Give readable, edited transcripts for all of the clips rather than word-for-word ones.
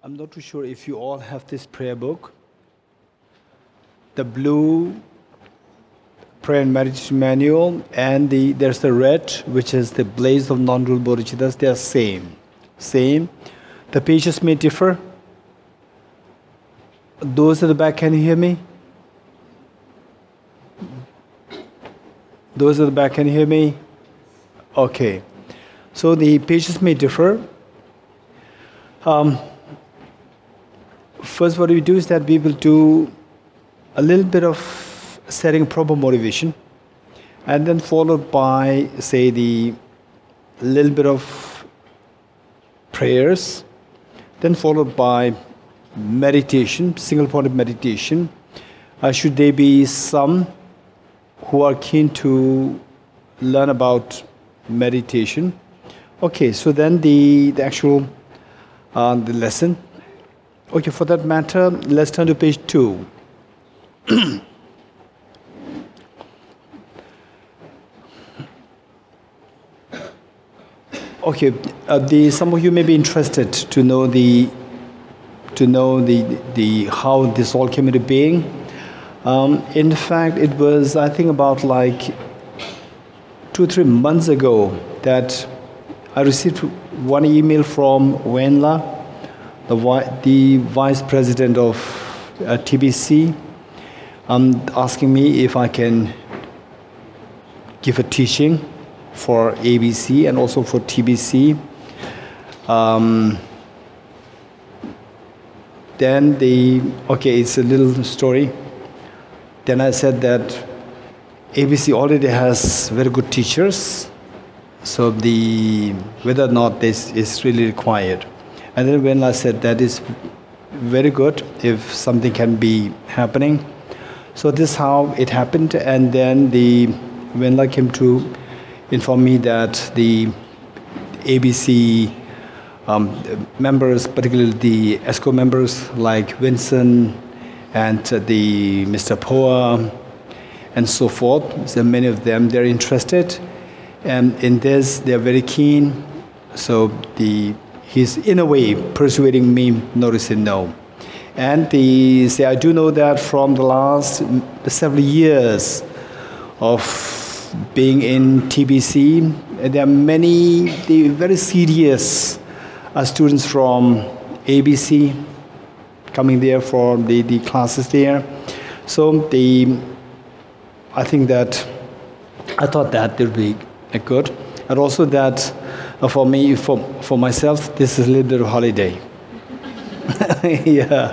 I'm not too sure if you all have this prayer book. The blue prayer and meditation manual, and there's the red, which is the blaze of non-dual bodhicittas. They are same. The pages may differ. Those at the back, can you hear me? Those at the back, can you hear me? Okay. So the pages may differ. First, what we do is that we will do a little bit of setting proper motivation, and then followed by, say, the little bit of prayers, then followed by meditation, single-pointed meditation. Should there be some who are keen to learn about meditation? Okay, so then the actual the lesson. Okay, for that matter, let's turn to page 2. Okay, some of you may be interested to know the how this all came into being. In fact, it was, I think, about like 2-3 months ago that I received one email from Wenla, the vice president of TBC, asking me if I can give a teaching for ABC and also for TBC. Then it's a little story. Then I said that ABC already has very good teachers, so whether or not this is really required. And then when I said that is very good if something can be happening. So this is how it happened. And then when I came to inform me that the ABC members, particularly the ESCO members like Vincent and the Mr. Poa and so forth, so many of them, they're interested. And in this, they're very keen. So he's in a way persuading me not to say no. And I do know that from the last several years of being in TBC, there are many very serious students from ABC coming there for the classes there. So I thought that would be good. And also that for me, for myself, this is a little bit of holiday. Yeah,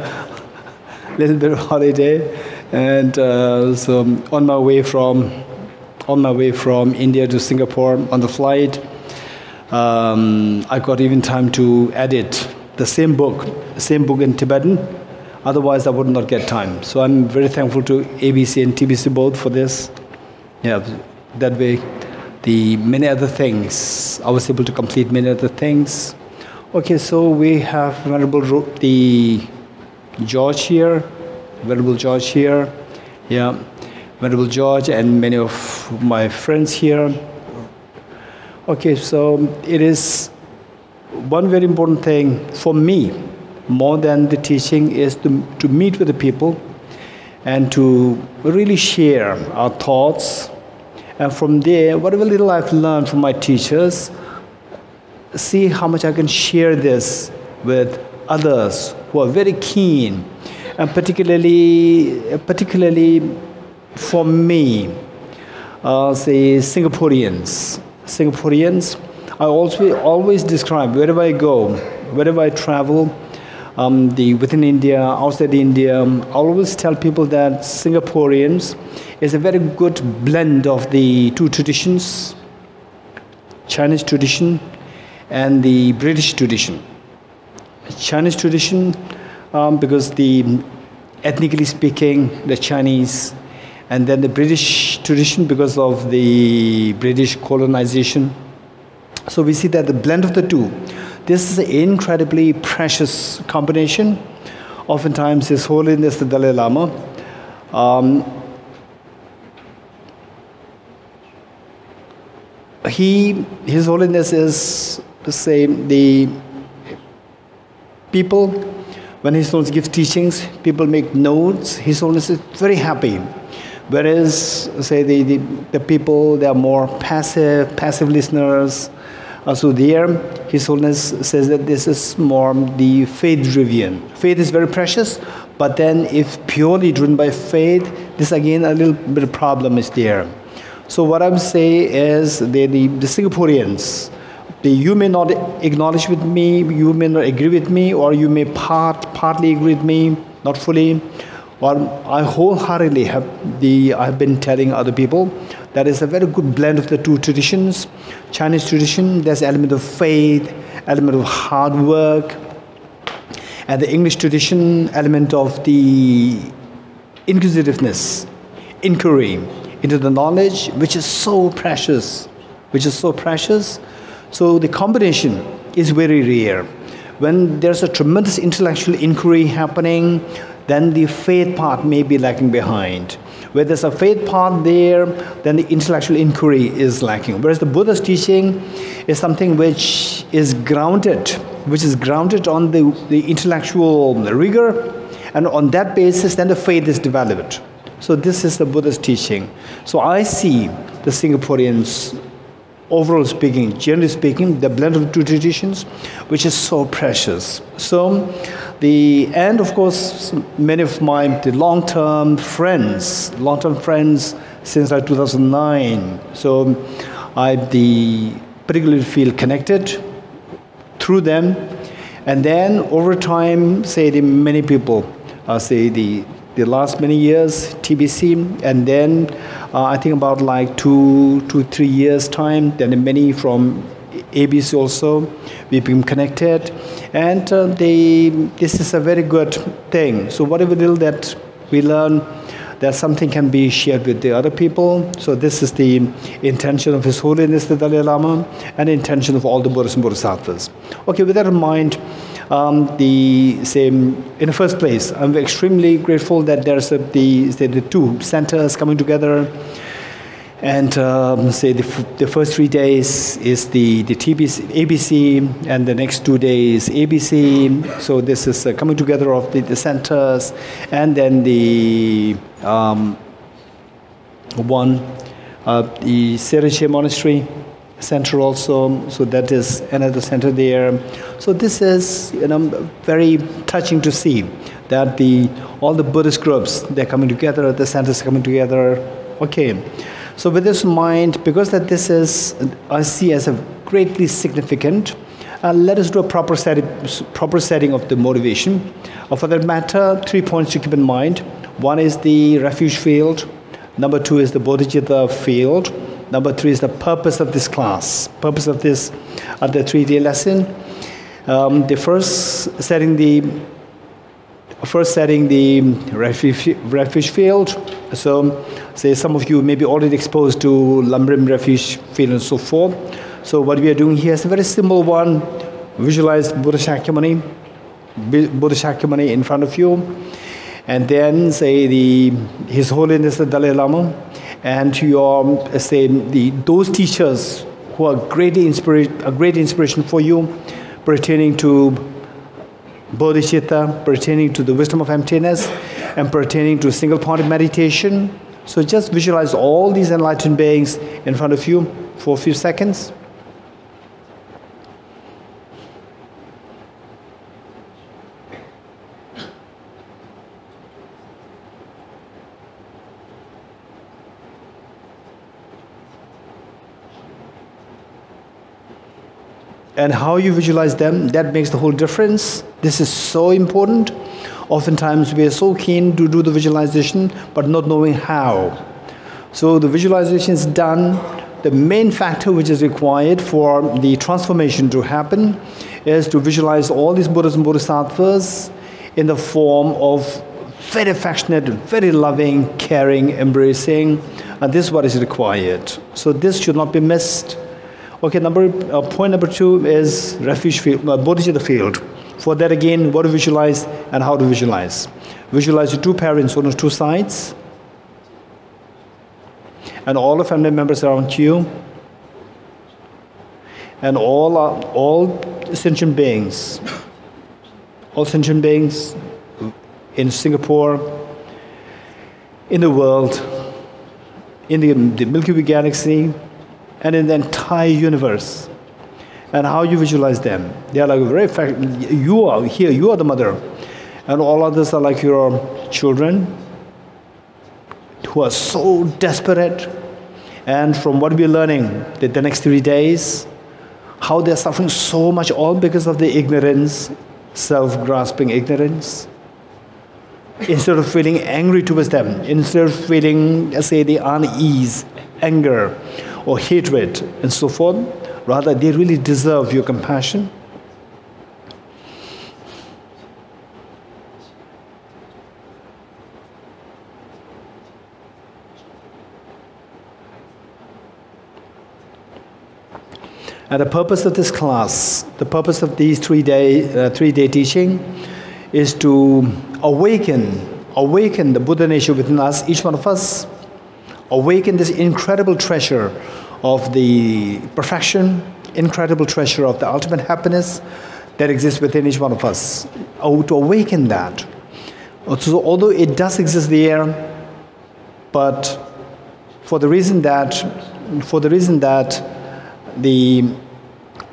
a little bit of holiday. And so on my way from India to Singapore on the flight, I got even time to edit the same book in Tibetan. Otherwise, I would not get time. So I'm very thankful to ABC and TBC both for this. Yeah, that way, the many other things, I was able to complete many other things. Okay, so we have Venerable George here, yeah, Venerable George and many of my friends here. Okay, so it is one very important thing for me, more than the teaching, is to meet with the people and to really share our thoughts. And from there, whatever little I've learned from my teachers, see how much I can share this with others who are very keen. And particularly for me, say Singaporeans, I always describe wherever I go, wherever I travel, within India, outside India, I always tell people that Singaporeans is a very good blend of the two traditions, Chinese tradition and the British tradition. Chinese tradition, because ethnically speaking, the Chinese, and then the British tradition because of the British colonization. So we see that the blend of the two, this is an incredibly precious combination. Oftentimes, His Holiness the Dalai Lama, His Holiness is, say, people, when His Holiness gives teachings, people make notes. His Holiness is very happy. Whereas, say, the people, they are more passive listeners. So there, His Holiness says that this is more the faith-driven. Faith is very precious, but then if purely driven by faith, this again, a little bit of problem is there. So what I would say is the Singaporeans, you may not acknowledge with me, you may not agree with me, or you may partly agree with me, not fully. Or I wholeheartedly have been telling other people that is a very good blend of the two traditions. Chinese tradition, there's element of faith, element of hard work, and the English tradition, element of the inquisitiveness, inquiry into the knowledge, which is so precious, So the combination is very rare. When there's a tremendous intellectual inquiry happening, then the faith part may be lacking behind. Where there's a faith part there, then the intellectual inquiry is lacking. Whereas the Buddha's teaching is something which is grounded on the intellectual rigor, and on that basis, then the faith is developed. So this is the Buddha's teaching. So I see the Singaporeans, overall speaking, generally speaking, the blend of two traditions, which is so precious. So and of course, many of my long-term friends since 2009. So I particularly feel connected through them. And then over time, say many people, say the last many years, TBC, and then I think about like 2-3 years time, then many from ABC also, we become connected, and this is a very good thing. So whatever little that we learn, that something can be shared with the other people. So this is the intention of His Holiness the Dalai Lama, and the intention of all the Buddhas and Bodhisattvas. Okay, with that in mind, in the first place, I'm extremely grateful that there's the two centers coming together. And the first 3 days is the TBC, ABC, and the next 2 days ABC. So this is coming together of the centers, and then the Serichet Monastery Center also. So that is another center there. So this is very touching to see that all the Buddhist groups, they're coming together, the centers are coming together. Okay. So with this in mind, because that this is, I see as a greatly significant, let us do a proper setting of the motivation. For that matter, 3 points to keep in mind. One is the refuge field. Number 2 is the bodhicitta field. Number 3 is the purpose of this class, purpose of this the 3-day lesson. The first setting the refuge field. So, say some of you may be already exposed to Lamrim refuge field and so forth. So what we are doing here is a very simple one. Visualize Buddha Shakyamuni in front of you, and then say His Holiness the Dalai Lama, and those teachers who are a great inspiration for you, pertaining to bodhicitta, pertaining to the wisdom of emptiness, and pertaining to single-pointed meditation. So just visualize all these enlightened beings in front of you for a few seconds. And how you visualize them, that makes the whole difference. This is so important. Oftentimes we are so keen to do the visualization, but not knowing how. So the visualization is done. The main factor which is required for the transformation to happen is to visualize all these Buddhas and Bodhisattvas in the form of very affectionate, very loving, caring, embracing. And this is what is required. So this should not be missed. Okay, point number 2 is refuge field, bodhicitta field. For that again, what to visualize and how to visualize. Visualize the two parents on the two sides, and all the family members around you, and all sentient beings all sentient beings in Singapore, in the world, in the Milky Way galaxy, and in the entire universe. And how you visualize them. They are like very fact. You are here, you are the mother. And all others are like your children who are so desperate. And from what we're learning, that the next 3 days, how they're suffering so much, all because of the ignorance, self-grasping ignorance. Instead of feeling angry towards them, instead of feeling, let's say, the unease, anger, or hatred, and so forth, rather they really deserve your compassion. And the purpose of this class, the purpose of these 3 day teaching, is to awaken the Buddha nature within us, each one of us, awaken this incredible treasure of the perfection, incredible treasure of the ultimate happiness that exists within each one of us. To awaken that. So although it does exist there, but for the reason that the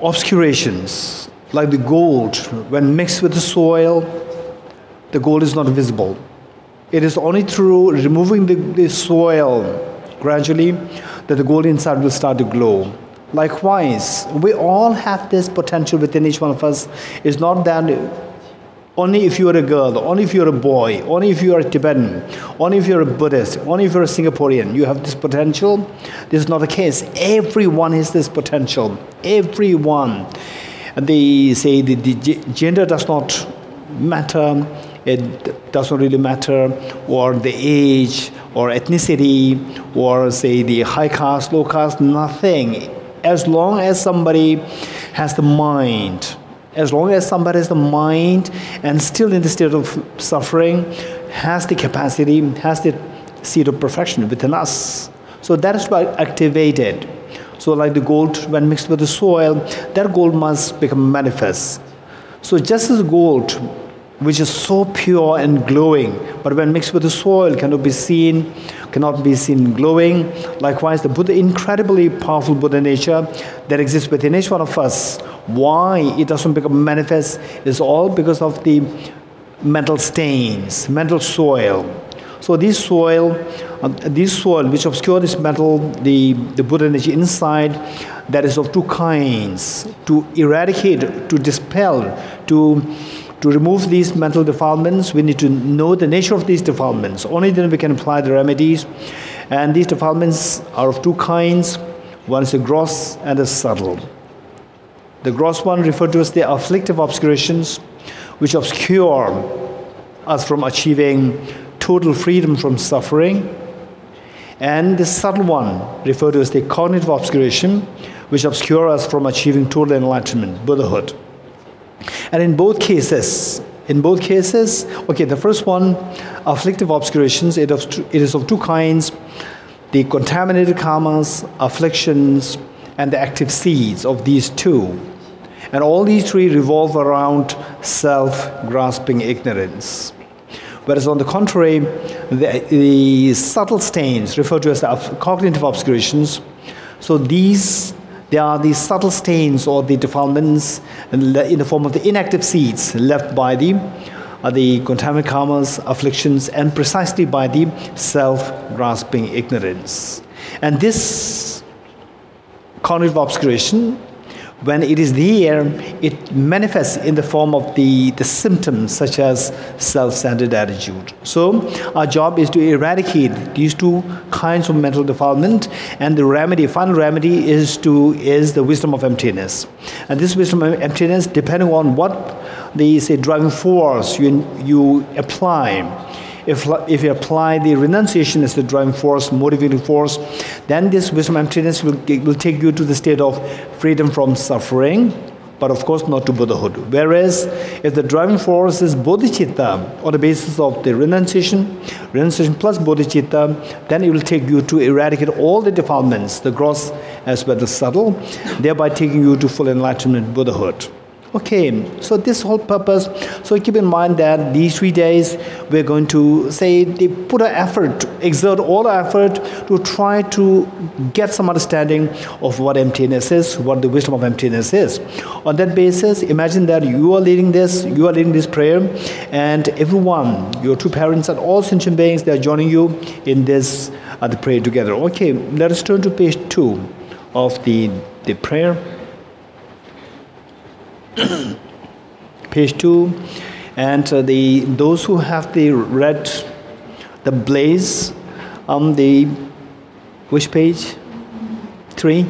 obscurations, like the gold, when mixed with the soil, the gold is not visible. It is only through removing the soil gradually that the gold inside will start to glow. Likewise, we all have this potential within each one of us. It's not that only if you are a girl, only if you are a boy, only if you are a Tibetan, only if you are a Buddhist, only if you are a Singaporean, you have this potential. This is not the case. Everyone has this potential. Everyone. And they say the gender does not matter. It does not really matter, or the age, or ethnicity, or say the high caste, low caste, nothing. As long as somebody has the mind, as long as somebody has the mind and still in the state of suffering, has the capacity, has the seed of perfection within us. So that is why activated. So like the gold, when mixed with the soil, that gold must become manifest. So just as gold, which is so pure and glowing, but when mixed with the soil cannot be seen glowing. Likewise, the Buddha, incredibly powerful Buddha nature that exists within each one of us. Why it doesn't become manifest is all because of the mental stains, mental soil. So this soil which obscure this metal, the Buddha nature inside, that is of two kinds. To eradicate, to dispel, to remove these mental defilements, we need to know the nature of these defilements. Only then we can apply the remedies. And these defilements are of two kinds. One is a gross and a subtle. The gross one referred to as the afflictive obscurations, which obscure us from achieving total freedom from suffering. And the subtle one referred to as the cognitive obscuration, which obscure us from achieving total enlightenment, Buddhahood. And in both cases, okay, the first one, afflictive obscurations, it is of two kinds: the contaminated karmas, afflictions, and the active seeds of these two. And all these three revolve around self-grasping ignorance. Whereas on the contrary, the subtle stains, referred to as the cognitive obscurations, so they are the subtle stains or the defilements in the form of the inactive seeds left by the contaminated karmas, afflictions, and precisely by the self-grasping ignorance. And this cognitive obscuration, when it is there, it manifests in the form of the symptoms such as self-centered attitude. So our job is to eradicate these two kinds of mental defilement, and the remedy, final remedy, is the wisdom of emptiness. And this wisdom of emptiness, depending on what the driving force you apply. If you apply the renunciation as the driving force, motivating force, then this wisdom of emptiness will take you to the state of freedom from suffering, but of course not to Buddhahood. Whereas if the driving force is bodhicitta, on the basis of the renunciation plus bodhicitta, then it will take you to eradicate all the defilements, the gross as well as the subtle, thereby taking you to full enlightenment, Buddhahood. Okay, so this whole purpose, so keep in mind that these 3 days we're going to say, they put an effort, exert all effort to try to get some understanding of what emptiness is, what the wisdom of emptiness is. On that basis, imagine that you are leading this prayer, and everyone, your two parents and all sentient beings, they are joining you in this the prayer together. Okay, let us turn to page 2 of the prayer. Page 2, and those who have read the blaze on the which page? 3,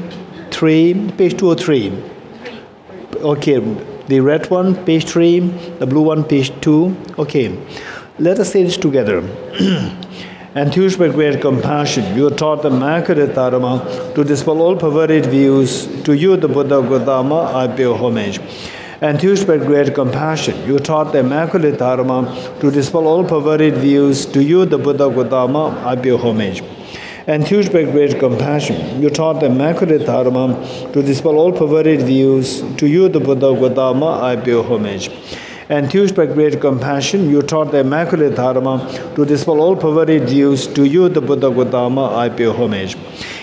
page 2 or 3. Okay, the red one, page 3, the blue one, page 2. Okay, let us say this together. Enthused by great compassion, you taught the Immaculate Dharma to dispel all perverted views. To you, the Buddha Gautama, I pay homage. Enthused by great compassion, you taught the Immaculate Dharma to dispel all perverted views. To you, the Buddha Gautama, I pay homage. Enthused by great compassion, you taught the Immaculate Dharma to dispel all perverted views. To you, the Buddha Gautama, I pay homage. Enthused by great compassion, you taught the Immaculate Dharma to dispel all perverted views. To you, the Buddha Gautama, I pay homage.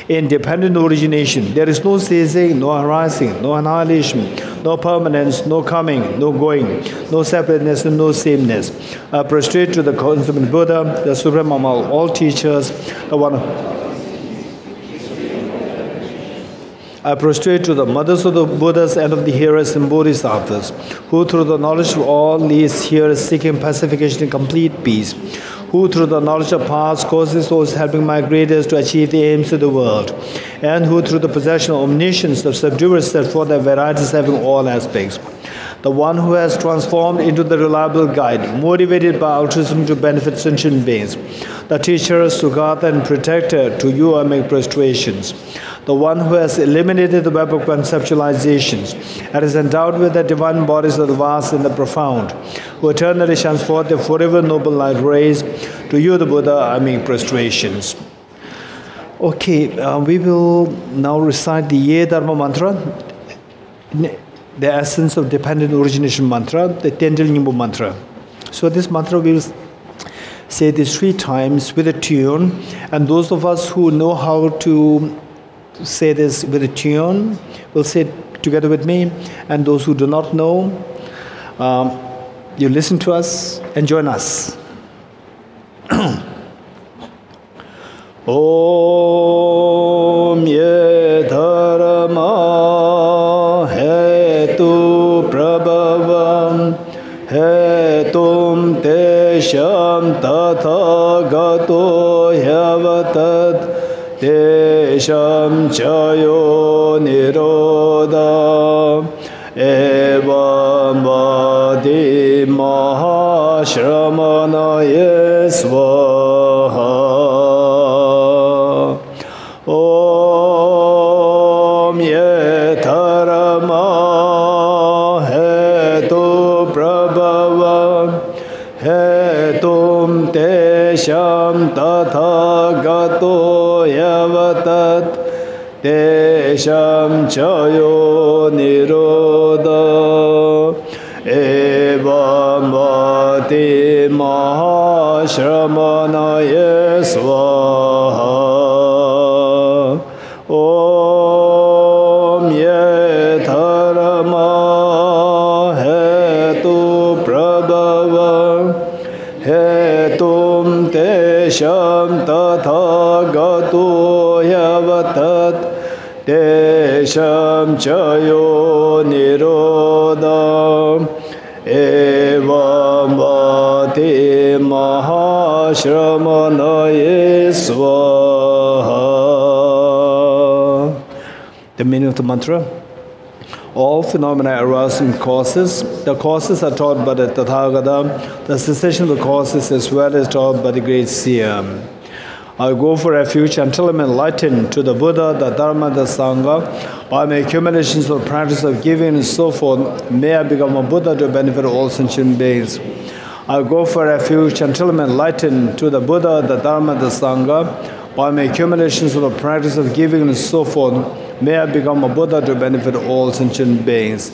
In dependent origination, there is no ceasing, no arising, no annihilation, no permanence, no coming, no going, no separateness, and no sameness. I prostrate to the consummate Buddha, the supreme among all teachers, the one. I prostrate to the mothers of the Buddhas and of the hearers and Bodhisattvas, who through the knowledge of all these hearers seeking pacification and complete peace, who through the knowledge of paths causes those helping migrators to achieve the aims of the world, and who through the possession of omniscience of subduers set forth their varieties having all aspects. The one who has transformed into the reliable guide, motivated by altruism to benefit sentient beings. The teacher, Sugata and protector, to you I make prostrations. The one who has eliminated the web of conceptualizations and is endowed with the divine bodies of the vast and the profound, who eternally shines forth the forever noble light rays. To you, the Buddha, I make prostrations. Okay, we will now recite the Ye Dharma mantra, the essence of dependent origination mantra, the Tendel Nyingpo mantra. So this mantra we will say this 3 times with a tune, and those of us who know how to say this with a tune will say it together with me, and those who do not know, you listen to us and join us. Om Ye Dharma Hetu Prabhavam Hetum Tesham Tathagato Yavatat Tesham Chayo Nirodha Evam Vadi Mahashramanaye Svaha. Om Ye Dharma Hetu Prabhava Hetum Tesham Tathagato Yavatat Tesham Chayo Nirodha Evam Vati Mahashramanaye Svaha. Om Ye Dharma Hetu Prabhava Hetum Tesham Tathagato Yavatat Tesham Chayo Nirodha Evam Vati Mahashramanaye Svaha. The meaning of the mantra: all phenomena arise in causes. The causes are taught by the Tathagata. The cessation of the causes as well is taught by the great seer. I go for refuge until I am enlightened to the Buddha, the Dharma, the Sangha. By my accumulations of practice of giving and so forth, may I become a Buddha to benefit all sentient beings. I go for refuge until I am enlightened to the Buddha, the Dharma, the Sangha. By my accumulations of the practice of giving and so forth, may I become a Buddha to benefit all sentient beings.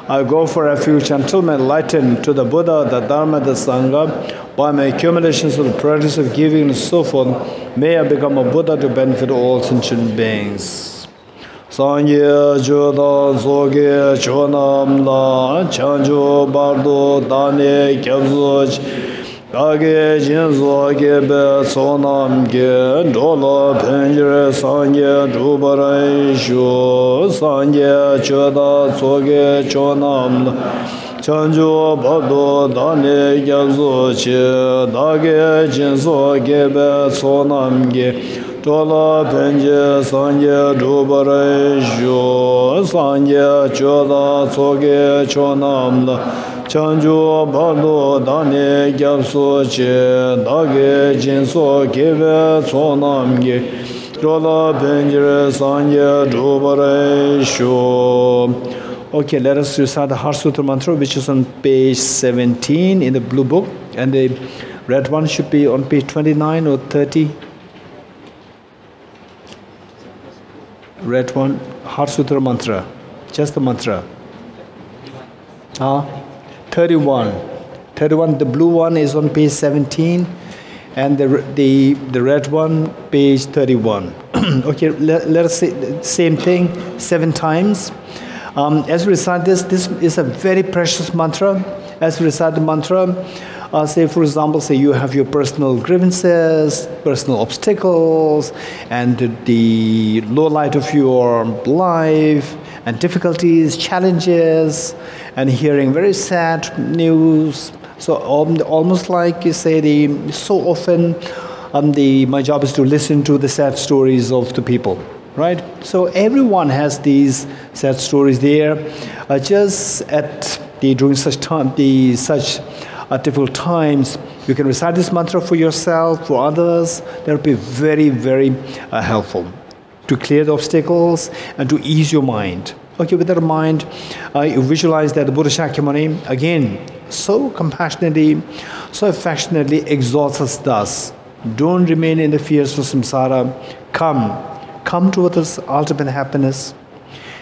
I go for refuge until my enlightened to the Buddha, the Dharma, the Sangha, by my accumulations of the practice of giving and so forth, may I become a Buddha to benefit all sentient beings. Sangye Joda Zoge Chonam La Chanjo Bardo Dane Kyabzoj Dage Jinzo Gebe Sonam Ge Dola Penjere Sangye Dubarai Shu Sangye Joda Zoge Chonam La Chanjo Bardo Dane Kyabzoj Dage Jinzo Gebe Sonam Ge Tola Penje Sanje Dubarai Shu Sanje Choda Tsoge Chonamla Chanjo Bardo Dane Gyapso Che Dage Jinso Kebe Tsonamge Tola Penje Sanje Dubarai Shu. Okay, let us recite the Heart Sutra mantra, which is on page 17 in the blue book, and the red one should be on page 29 or 30. Red one, Heart Sutra mantra, just the mantra. 31. 31, the blue one is on page 17, and the red one, page 31. Okay, let us say the same thing 7 times. As we recite this is a very precious mantra. As we recite the mantra, say for example, say you have your personal grievances, personal obstacles, and the low light of your life, and difficulties, challenges, and hearing very sad news. So almost like you say, so often my job is to listen to the sad stories of the people. Right? So everyone has these sad stories there. Just during such difficult times, you can recite this mantra for yourself, for others. That will be very, very helpful to clear the obstacles and to ease your mind. Okay, with that in mind, you visualize that the Buddha Shakyamuni, again, so compassionately, so affectionately exhorts us thus. Don't remain in the fears of samsara. Come towards this ultimate happiness.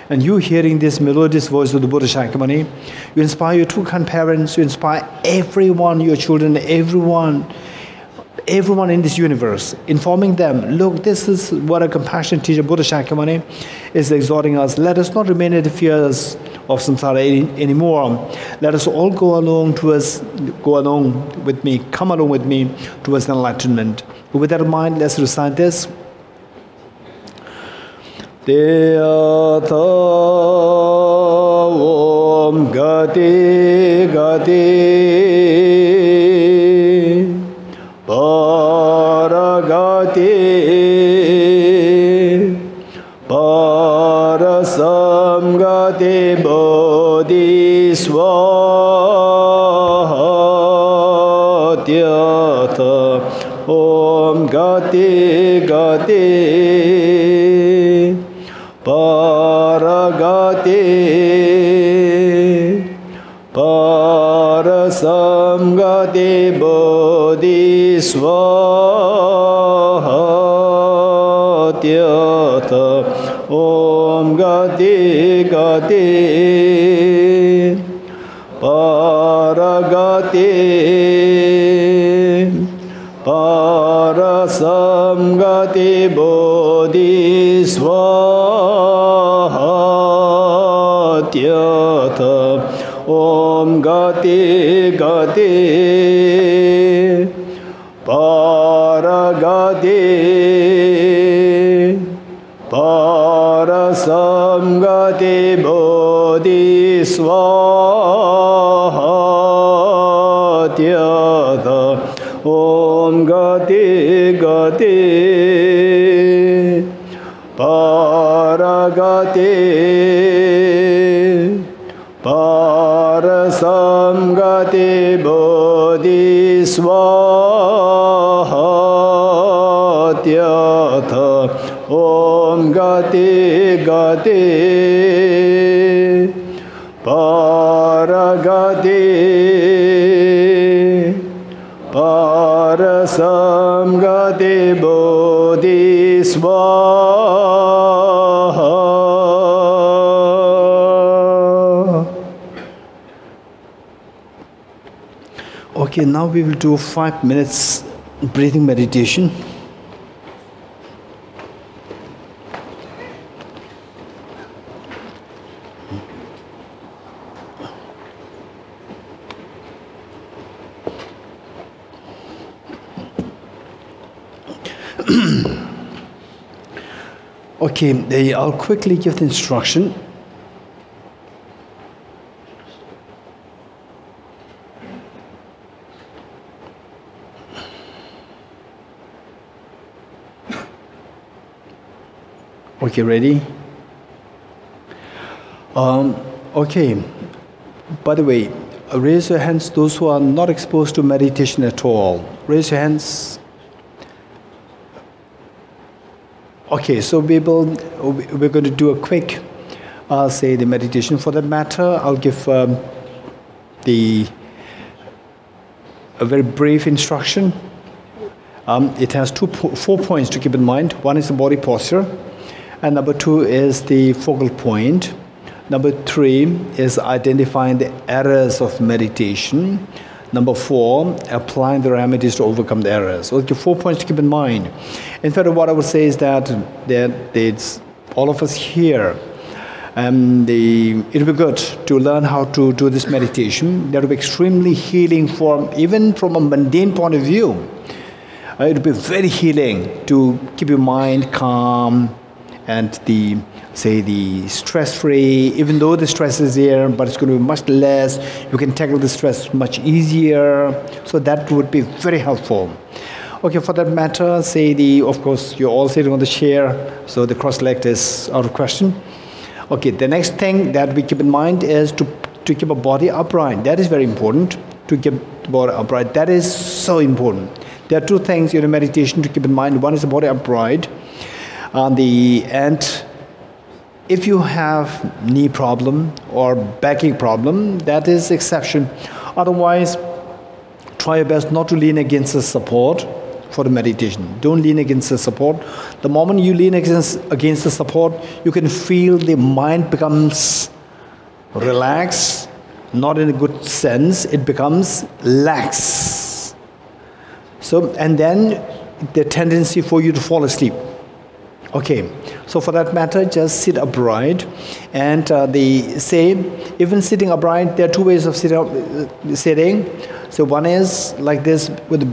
And you hearing this melodious voice of the Buddha Shakyamuni, you inspire your two kind parents, you inspire everyone, your children, everyone in this universe, informing them, look, this is what a compassionate teacher, Buddha Shakyamuni, is exhorting us. Let us not remain in the fears of samsara anymore. Let us all come along with me towards enlightenment. With that in mind, let's recite this. Deyata Om Gati Gati Paragati Parasamgati Bodhiswatyata Om Gati Gati Paragati Parasamgati Bodhiswatyata Om Gati Gati Paragati Parasamgati Bodhiswatyata Om Gati Gati Paragati Parasamgati Bodhiswatyata Om Gati Gati Paragati Parasamgati Bodhiswatyata Om Gati Gati Paragati Parasamgati Bodhiswatyata Okay, now we will do 5 minutes breathing meditation. Okay, I'll quickly give the instruction. Okay, ready? Okay, by the way, raise your hands those who are not exposed to meditation at all. Raise your hands. Okay, so we're going to do a quick, say, the meditation. For that matter, I'll give a very brief instruction. It has 4 points to keep in mind. One is the body posture, and number 2 is the focal point. Number 3 is identifying the errors of meditation. Number 4, applying the remedies to overcome the errors. Okay, 4 points to keep in mind. In fact, what I would say is that it's all of us here. It'll be good to learn how to do this meditation. That will be extremely healing even from a mundane point of view. It'll be very healing to keep your mind calm and the stress-free, even though the stress is there, but it's going to be much less. You can tackle the stress much easier. So that would be very helpful. Okay, for that matter, of course, you're all sitting on the chair, so the cross-legged is out of question. Okay, the next thing that we keep in mind is to keep a body upright. That is very important, to keep the body upright. That is so important. There are 2 things in meditation to keep in mind. One is the body upright. And if you have knee problem or backache problem, that is exception. Otherwise, try your best not to lean against the support for the meditation. Don't lean against the support. The moment you lean against the support, you can feel the mind becomes relaxed, not in a good sense. It becomes lax. So, and then the tendency for you to fall asleep. Okay, so for that matter, just sit upright, and even sitting upright, there are 2 ways of sitting. So one is like this with the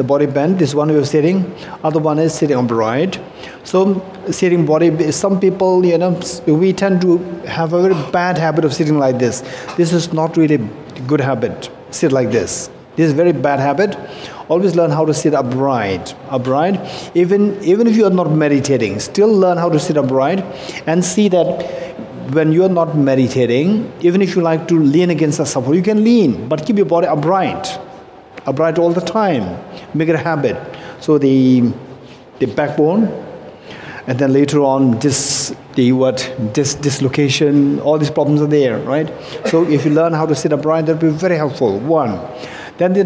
body bent. This is one way of sitting. Other one is sitting upright. So sitting body, some people, we tend to have a very bad habit of sitting like this. This is not really a good habit. Sit like this. This is a very bad habit. Always learn how to sit upright. Even if you are not meditating, still learn how to sit upright, and see that when you are not meditating, even if you like to lean against a support, you can lean, but keep your body upright all the time. Make it a habit. So the backbone, and then later on dislocation, all these problems are there, right? So if you learn how to sit upright, that will be very helpful. 1. Then the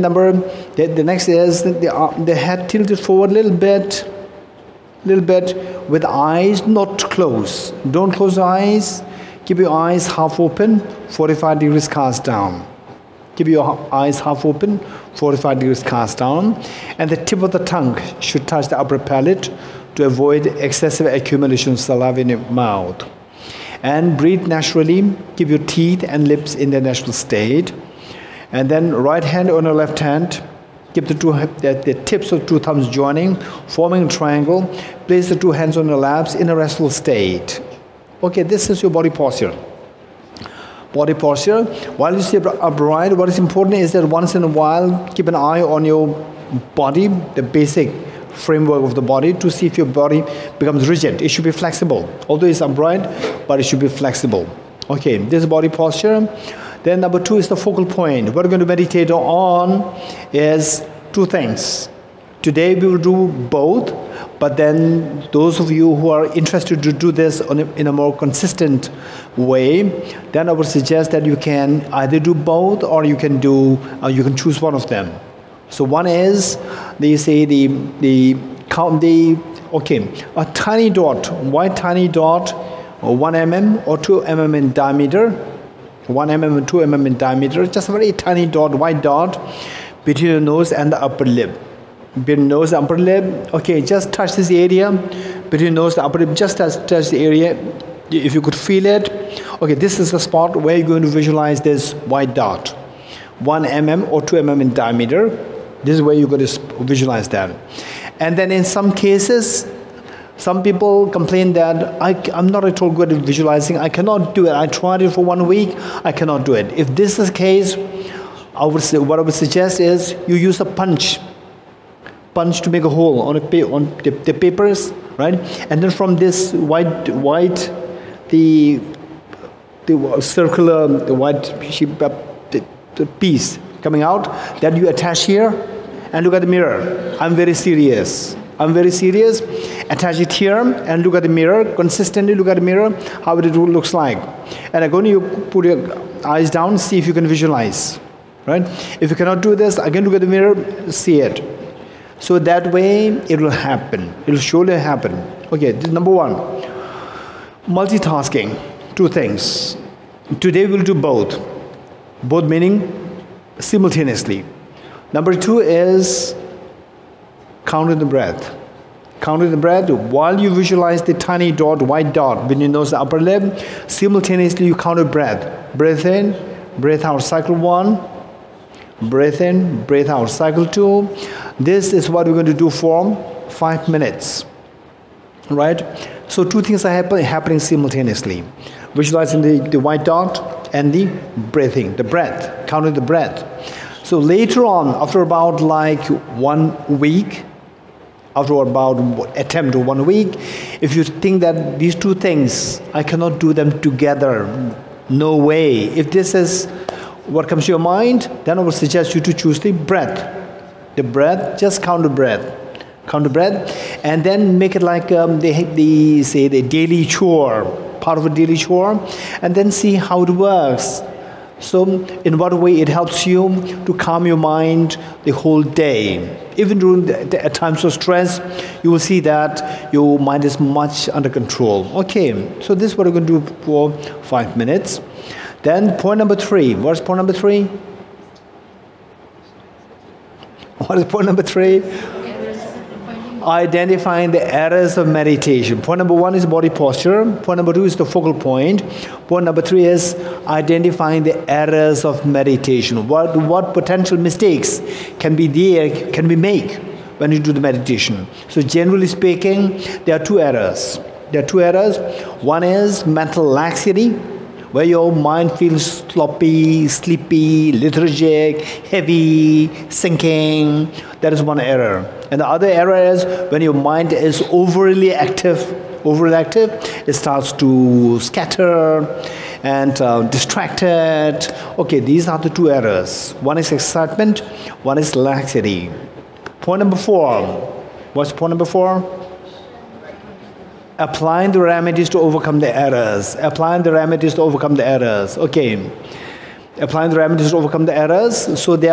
next is the head tilted forward a little bit, with eyes not closed. Don't close your eyes. Keep your eyes half open, 45 degrees cast down. Keep your eyes half open, 45 degrees cast down. And the tip of the tongue should touch the upper palate to avoid excessive accumulation of saliva in your mouth. And breathe naturally. Keep your teeth and lips in their natural state. And then right hand on your left hand, keep the tips of 2 thumbs joining, forming a triangle. Place the 2 hands on your laps in a restful state. Okay, this is your body posture. Body posture. While you sit upright, what is important is that once in a while, keep an eye on your body, the basic framework of the body, to see if your body becomes rigid. It should be flexible. Although it's upright, but it should be flexible. Okay, this is body posture. Then number 2 is the focal point. What we're going to meditate on is 2 things. Today we will do both, but then those of you who are interested to do this in a more consistent way, then I would suggest that you can either do both, or you can choose one of them. So one is, a tiny dot, white tiny dot, 1 mm or 2 mm in diameter, 1 mm and 2 mm in diameter, just a very tiny dot, white dot. between the nose and the upper lip. Between the nose and upper lip, okay, just touch this area. Between the nose and the upper lip, just touch the area. If you could feel it. Okay, this is the spot where you're going to visualize this white dot. 1 mm or 2 mm in diameter. This is where you're going to visualize that. And then in some cases, some people complain that I'm not at all good at visualizing. I cannot do it. I tried it for 1 week. I cannot do it. If this is the case, what I would suggest is you use a punch to make a hole on the papers, right? And then from this white the circular, the white sheep, the piece coming out, that you attach here and look at the mirror. I'm very serious. Attach it here and look at the mirror. Consistently look at the mirror, how it looks like. And again, you put your eyes down, see if you can visualize. Right? If you cannot do this, again look at the mirror, see it. So that way, it will happen. It will surely happen. Okay, this is number 1. Multitasking. 2 things. Today we'll do both. Both meaning simultaneously. Number 2 is counting the breath. Counting the breath while you visualize the tiny dot, white dot between your nose and upper lip. Simultaneously, you count the breath. Breath in, breath out. Cycle 1. Breath in, breath out. Cycle 2. This is what we're going to do for 5 minutes. Right? So 2 things are happening simultaneously. Visualizing the white dot and the breathing, the breath, counting the breath. So later on, after about like 1 week, after about attempt to 1 week, if you think that these 2 things, I cannot do them together, no way. If this is what comes to your mind, then I would suggest you to choose the breath. The breath, just count the breath. Count the breath, and then make it like the daily chore, part of a daily chore, and then see how it works. So, in what way it helps you to calm your mind the whole day. Even during at times of stress, you will see that your mind is much under control. Okay, so this is what we're going to do for 5 minutes. Then point number 3. What's point number 3? What is point number 3? Identifying the errors of meditation. Point number 1 is body posture. Point number 2 is the focal point. Point number 3 is identifying the errors of meditation. What potential mistakes can be made when you do the meditation. So generally speaking, there are 2 errors. One is mental laxity, where your mind feels sloppy, sleepy, lethargic, heavy, sinking. That is one error. And the other error is when your mind is overly active, it starts to scatter and distracted. Okay, these are the 2 errors. One is excitement, one is laxity. Point number 4. What's point number 4? Applying the remedies to overcome the errors. Okay. Applying the remedies to overcome the errors. So the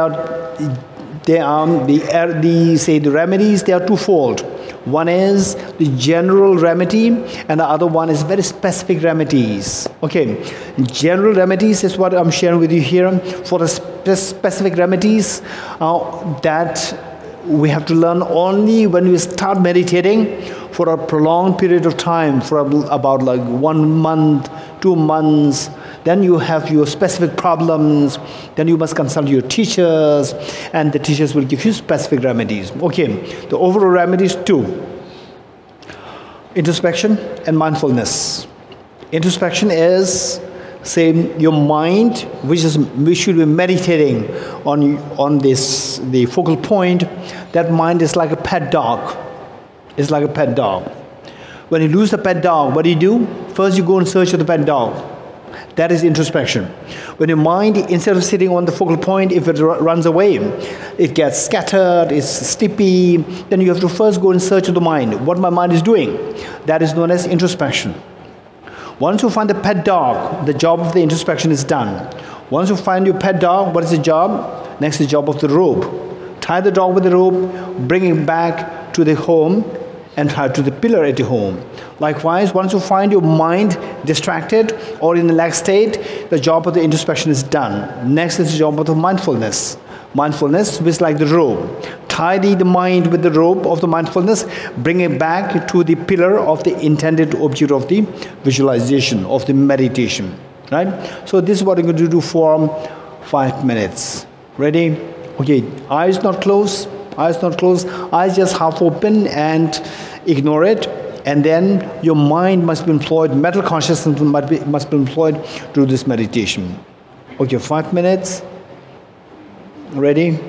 remedies, they are twofold. One is the general remedy, and the other one is very specific remedies. Okay, general remedies is what I'm sharing with you here. For the specific remedies that we have to learn only when we start meditating for a prolonged period of time, for about like 1 month, 2 months. Then you have your specific problems. Then you must consult your teachers, and the teachers will give you specific remedies. Okay, the overall remedies 2. Introspection and mindfulness. Introspection is, say, your mind, which should be meditating on the focal point. That mind is like a pet dog. It's like a pet dog. When you lose a pet dog, what do? First you go in search of the pet dog. That is introspection. When your mind, instead of sitting on the focal point, if it runs away, it gets scattered, it's sleepy, then you have to first go in search of the mind. What my mind is doing. That is known as introspection. Once you find the pet dog, the job of the introspection is done. Once you find your pet dog, what is the job? Next is the job of the rope. Tie the dog with the rope, bring it back to the home, and tie to the pillar at the home. Likewise, once you find your mind distracted or in a lax state, the job of the introspection is done. Next is the job of the mindfulness. Mindfulness is like the rope. Tidy the mind with the rope of the mindfulness, bring it back to the pillar of the intended object of the visualization, of the meditation. Right? So this is what I'm going to do for 5 minutes. Ready? Okay, eyes not closed, eyes not closed, eyes just half open and ignore it. And then your mind must be employed, mental consciousness must be employed to do this meditation. Okay, 5 minutes. Ready?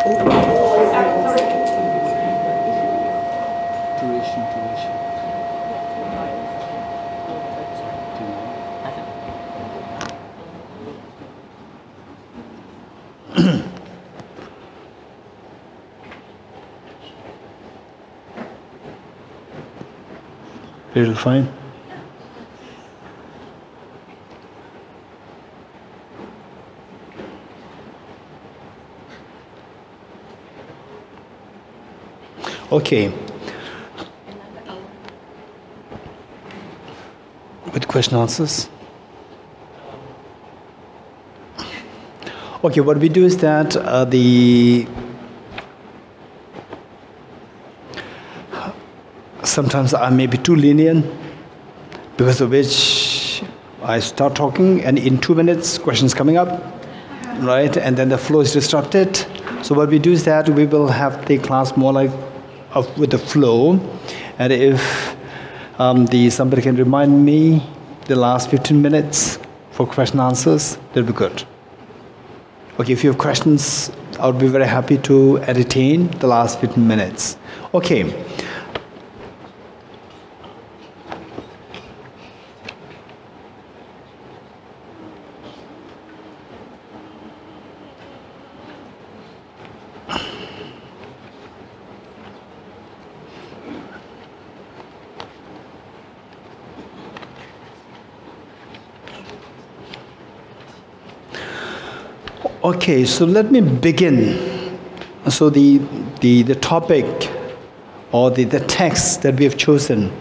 It'll fine. Okay. With question answers. Okay, what we do is that sometimes I may be too lenient, because of which I start talking and in 2 minutes questions coming up, right? And then the flow is disrupted. So what we do is that we will have the class more like with the flow, and if somebody can remind me the last 15 minutes for question answers, that'll be good. Okay, if you have questions, I would be very happy to entertain the last 15 minutes. Okay. Okay, so let me begin. So the topic or the text that we have chosen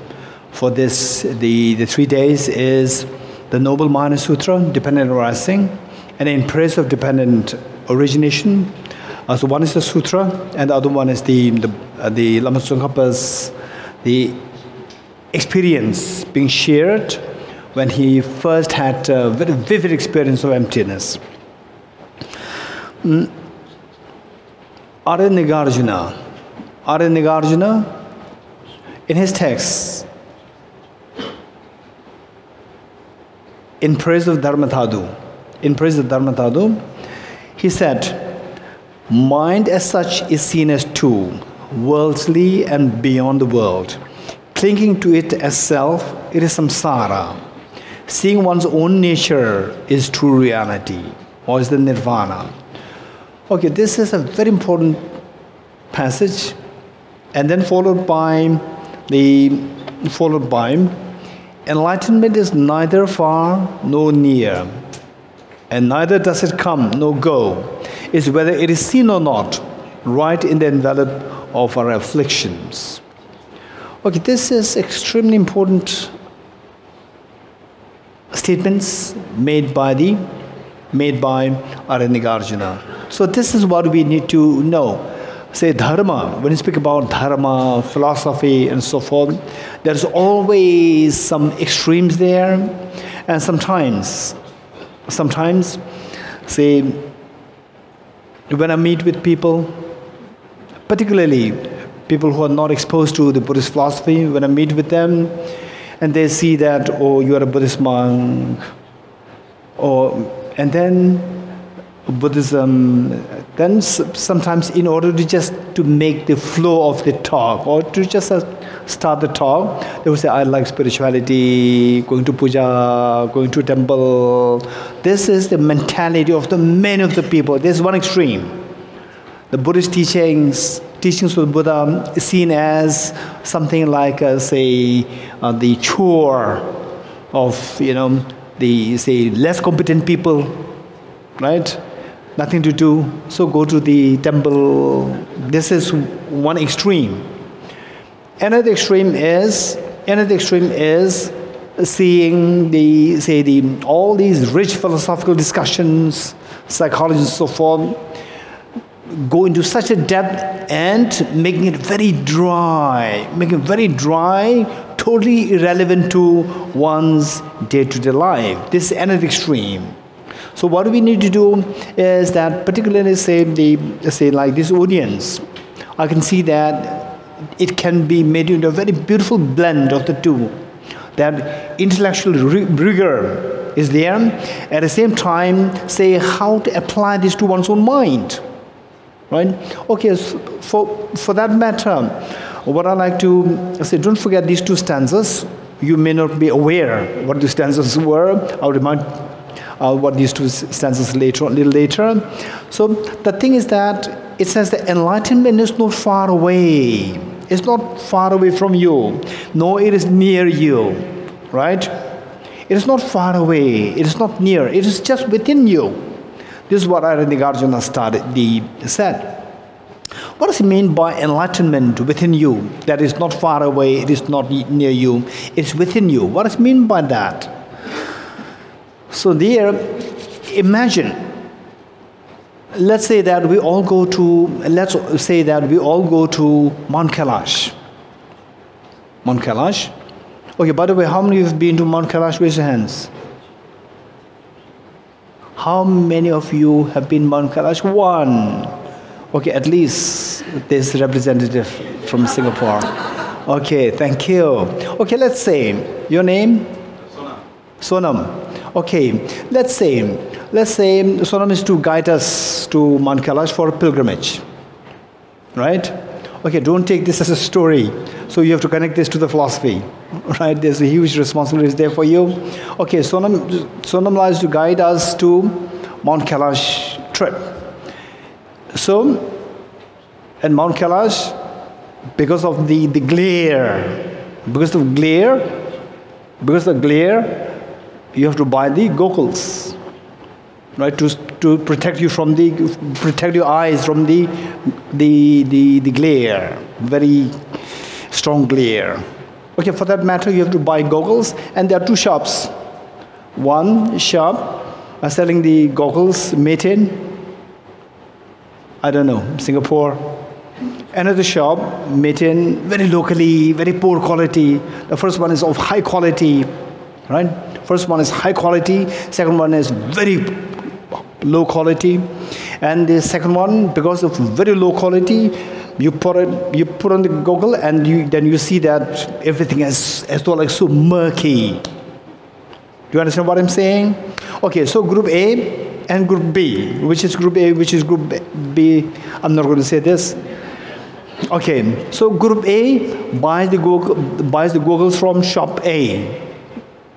for this, the 3 days, is the Noble Mahāyāna Dependent Arising, and in praise of dependent origination. So one is the sutra, and the other one is the Lama Tsongkhapa's the experience being shared when he first had a very vivid experience of emptiness. Āryapratītyasamutpādanāmamahāyanasūtra, in his text, in praise of Dharmatādhu, he said, mind as such is seen as two, worldly and beyond the world. Clinging to it as self, it is samsara. Seeing one's own nature is true reality, or is the nirvana. Okay, this is a very important passage, and then followed by enlightenment is neither far nor near, and neither does it come nor go. It's whether it is seen or not, right in the envelope of our afflictions. Okay, this is extremely important statements made by Āryapratītyasamutpādanāmamahāyanasūtra. So this is what we need to know. Say dharma, when you speak about dharma, philosophy and so forth, there's always some extremes there, and sometimes, say, when I meet with people, particularly people who are not exposed to the Buddhist philosophy, when I meet with them, and they see that, oh, you are a Buddhist monk, and then Buddhism, then sometimes in order to just to make the flow of the talk, or to just start the talk, they will say, I like spirituality, going to puja, going to temple. This is the mentality of the many of the people. There's one extreme. The Buddhist teachings of the Buddha is seen as something like, say, the chore of, the, say, less competent people, right? Nothing to do, so go to the temple. This is one extreme. Another extreme is seeing all these rich philosophical discussions, psychology and so forth, go into such a depth and making it very dry, totally irrelevant to one's day-to-day life. This is another extreme. So what we need to do is that, particularly say like this audience, I can see that it can be made into a very beautiful blend of the two. That intellectual rigor is there, at the same time say how to apply this to one's own mind. right? Okay, so for that matter, what I like to say, don't forget these two stanzas. You may not be aware what the stanzas were. I'll remind what these two stanzas a little later. So the thing is that it says the enlightenment is not far away. It's not far away from you. No, it is near you, right? It is not far away. It is not near. It is just within you. This is what Āryapratītyasamutpādanāmamahāyanasūtra said. What does it mean by enlightenment within you? That is not far away, it is not near you, it's within you. What does it mean by that? So there, imagine, let's say that we all go to Mount Kailash. Mount Kailash? Okay, by the way, how many of you have been to Mount Kailash? Raise your hands. How many of you have been Mount Kailash? One. Okay, at least there's a representative from Singapore. Okay, thank you. Okay, let's say, your name? Sonam. Okay, let's say Sonam is to guide us to Mount Kailash for a pilgrimage. Right? Okay, don't take this as a story. So you have to connect this to the philosophy. Right? There's a huge responsibility there for you. Okay, Sonam lies to guide us to Mount Kailash trip. So, at Mount Kailash, because of the glare, you have to buy the goggles, right? To protect you from protect your eyes from the glare, very strong glare. Okay, for that matter, you have to buy goggles, and there are two shops. One shop selling the goggles made in, I don't know, Singapore. Another shop made in very locally, very poor quality. The first one is of high quality, right? First one is high quality. Second one is very low quality. And the second one, because of very low quality, you put on the goggle, and then you see that everything is as though like so murky. Do you understand what I'm saying? Okay, so group A and group B. Which is group A, which is group B? I'm not going to say this. Okay, so group A buys the goggles from shop A,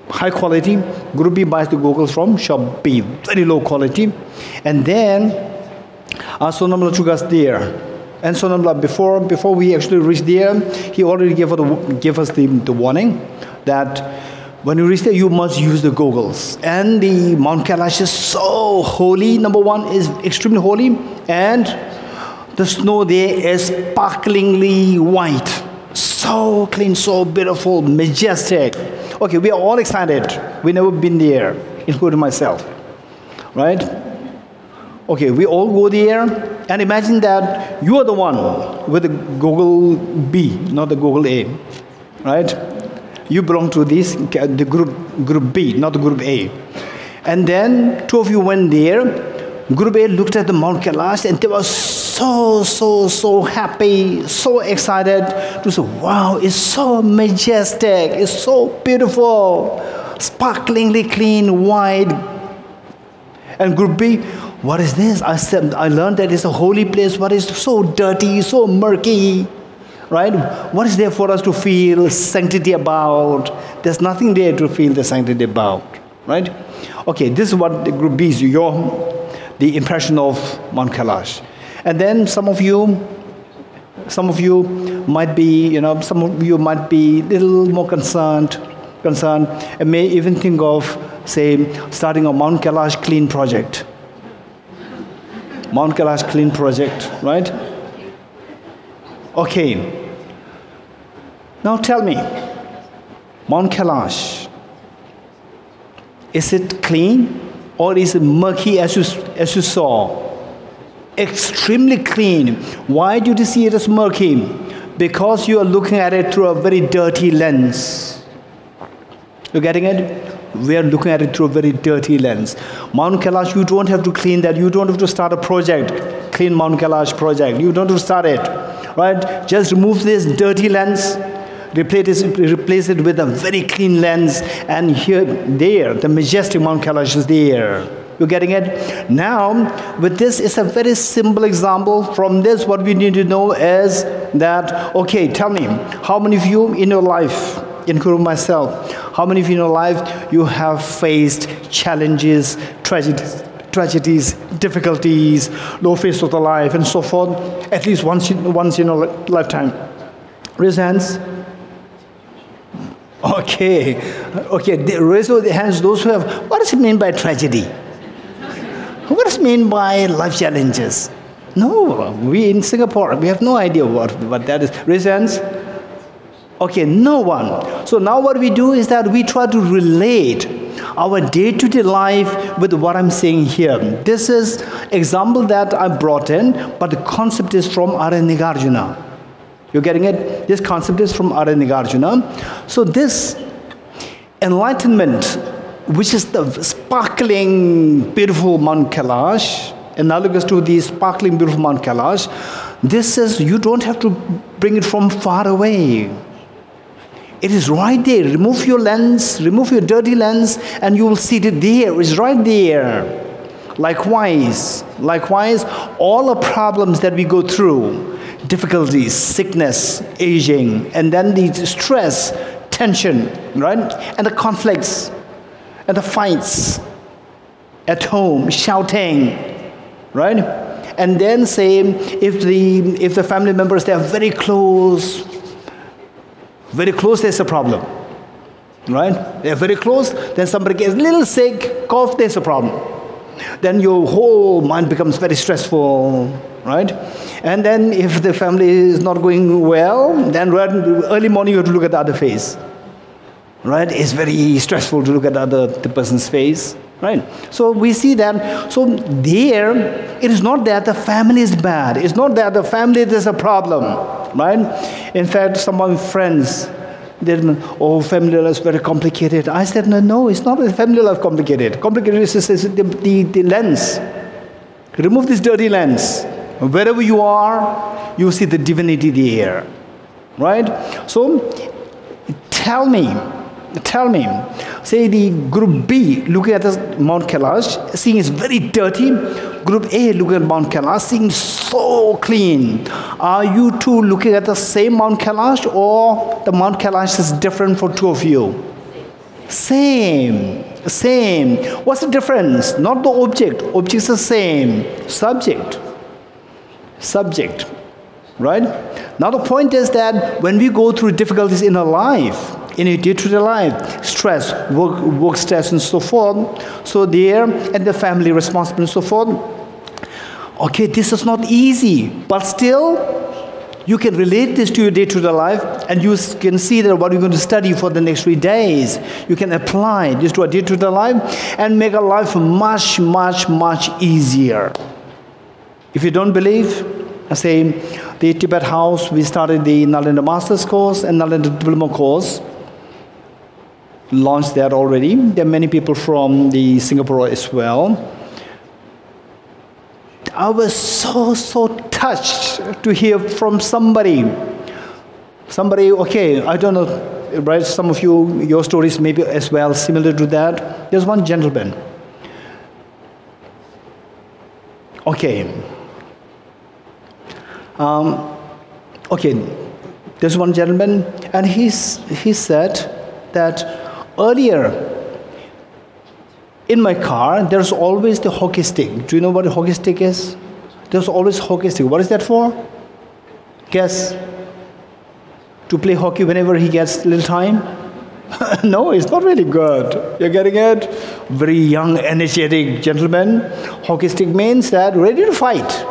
high quality. Group B buys the goggles from shop B, very low quality. And then Sonam took us there. And Sonam, before we actually reached there, he already gave us the warning that when you reach there, you must use the goggles. And the Mount Kailash is so holy. Number one, is extremely holy. And the snow there is sparklingly white. So clean, so beautiful, majestic. Okay, we are all excited. We've never been there, including myself. Right? Okay, we all go there. And imagine that you are the one with the goggle B, not the goggle A. Right? You belong to the group B, not the group A. And then two of you went there. Group A looked at the Mount Kailash, and they were so happy, so excited to say, wow, it's so majestic, it's so beautiful, sparklingly clean, white. And group B, what is this? I learned that it's a holy place. What is so dirty, so murky? Right? What is there for us to feel sanctity about? There's nothing there to feel the sanctity about. Right? Okay, this is what the group B is, the impression of Mount Kailash. And then some of you might be, some of you might be a little more concerned, and may even think of, say, starting a Mount Kailash clean project. Mount Kailash clean project, right? Okay. Now tell me, Mount Kailash, is it clean or is it murky as you saw? Extremely clean. Why do you see it as murky? Because you are looking at it through a very dirty lens. You're getting it? We are looking at it through a very dirty lens. Mount Kailash, you don't have to clean that. You don't have to start a project, clean Mount Kailash project. You don't have to start it, right? Just remove this dirty lens, replace it with a very clean lens, and there, the majestic Mount Kailash is there. You're getting it? Now, with this, it's a very simple example. From this, what we need to know is that, okay, tell me, how many of you in your life, including myself, how many of you in your life you have faced challenges, tragedies, difficulties, low phase of the life, and so forth, at least once in a lifetime? Raise hands. Okay, raise the hands those who have. What does it mean by tragedy? What does it mean by life challenges? No, we in Singapore, we have no idea what that is. Raise hands. Okay, no one. So now what we do is that we try to relate our day-to-day life with what I'm saying here. This is example that I brought in, but the concept is from Āryapratītyasamutpādanāmamahāyanasūtra. You're getting it? This concept is from Āryapratītyasamutpādanāmamahāyanasūtra. So this enlightenment, which is the sparkling, beautiful Mount Kailash, analogous to the sparkling, beautiful Mount Kailash, this is, you don't have to bring it from far away. It is right there. Remove your lens, remove your dirty lens, and you will see it there. It's right there. Likewise, all the problems that we go through, difficulties, sickness, aging, and then the stress, tension, right? And the conflicts, and the fights at home, shouting, right? And then say, if the family members, they are very close, there's a problem, right? They're very close, then somebody gets a little sick, cough, there's a problem. Then your whole mind becomes very stressful, right? And then if the family is not going well, then early morning you have to look at the other face, right? It's very stressful to look at the person's face, right? So we see that, so there, it is not that the family is bad. It's not that the family there's a problem, right? In fact, some of my friends, family life is very complicated. I said, no, it's not family life complicated. Complicated is the lens. Remove this dirty lens. Wherever you are, you see the divinity there, right? So, tell me, say the group B looking at the Mount Kailash, seeing it's very dirty. Group A looking at Mount Kailash, seeing so clean. Are you two looking at the same Mount Kailash, or the Mount Kailash is different for two of you? Same. What's the difference? Not the object. Object is the same. Subject. Right? Now the point is that when we go through difficulties in our life, in a day-to-day life, stress, work stress and so forth, so there, and the family responsibility and so forth, okay, this is not easy, but still, you can relate this to your day-to-day life, and you can see that what you're going to study for the next 3 days. You can apply this to a day-to-day life and make our life much, much, much easier. If you don't believe, I say, the Tibet House, we started the Nārāyaṇa Master's course and Nārāyaṇa Diploma course. Launched that already. There are many people from the Singapore as well. I was so touched to hear from somebody, okay, I don't know, right, some of you, your stories may be as well similar to that. There's one gentleman. Okay. There's one gentleman, and he said that earlier, in my car, there's always the hockey stick. Do you know what a hockey stick is? There's always hockey stick. What is that for? Guess. To play hockey whenever he gets a little time? No, it's not really good. You're getting it? Very young, energetic gentleman. Hockey stick means that ready to fight.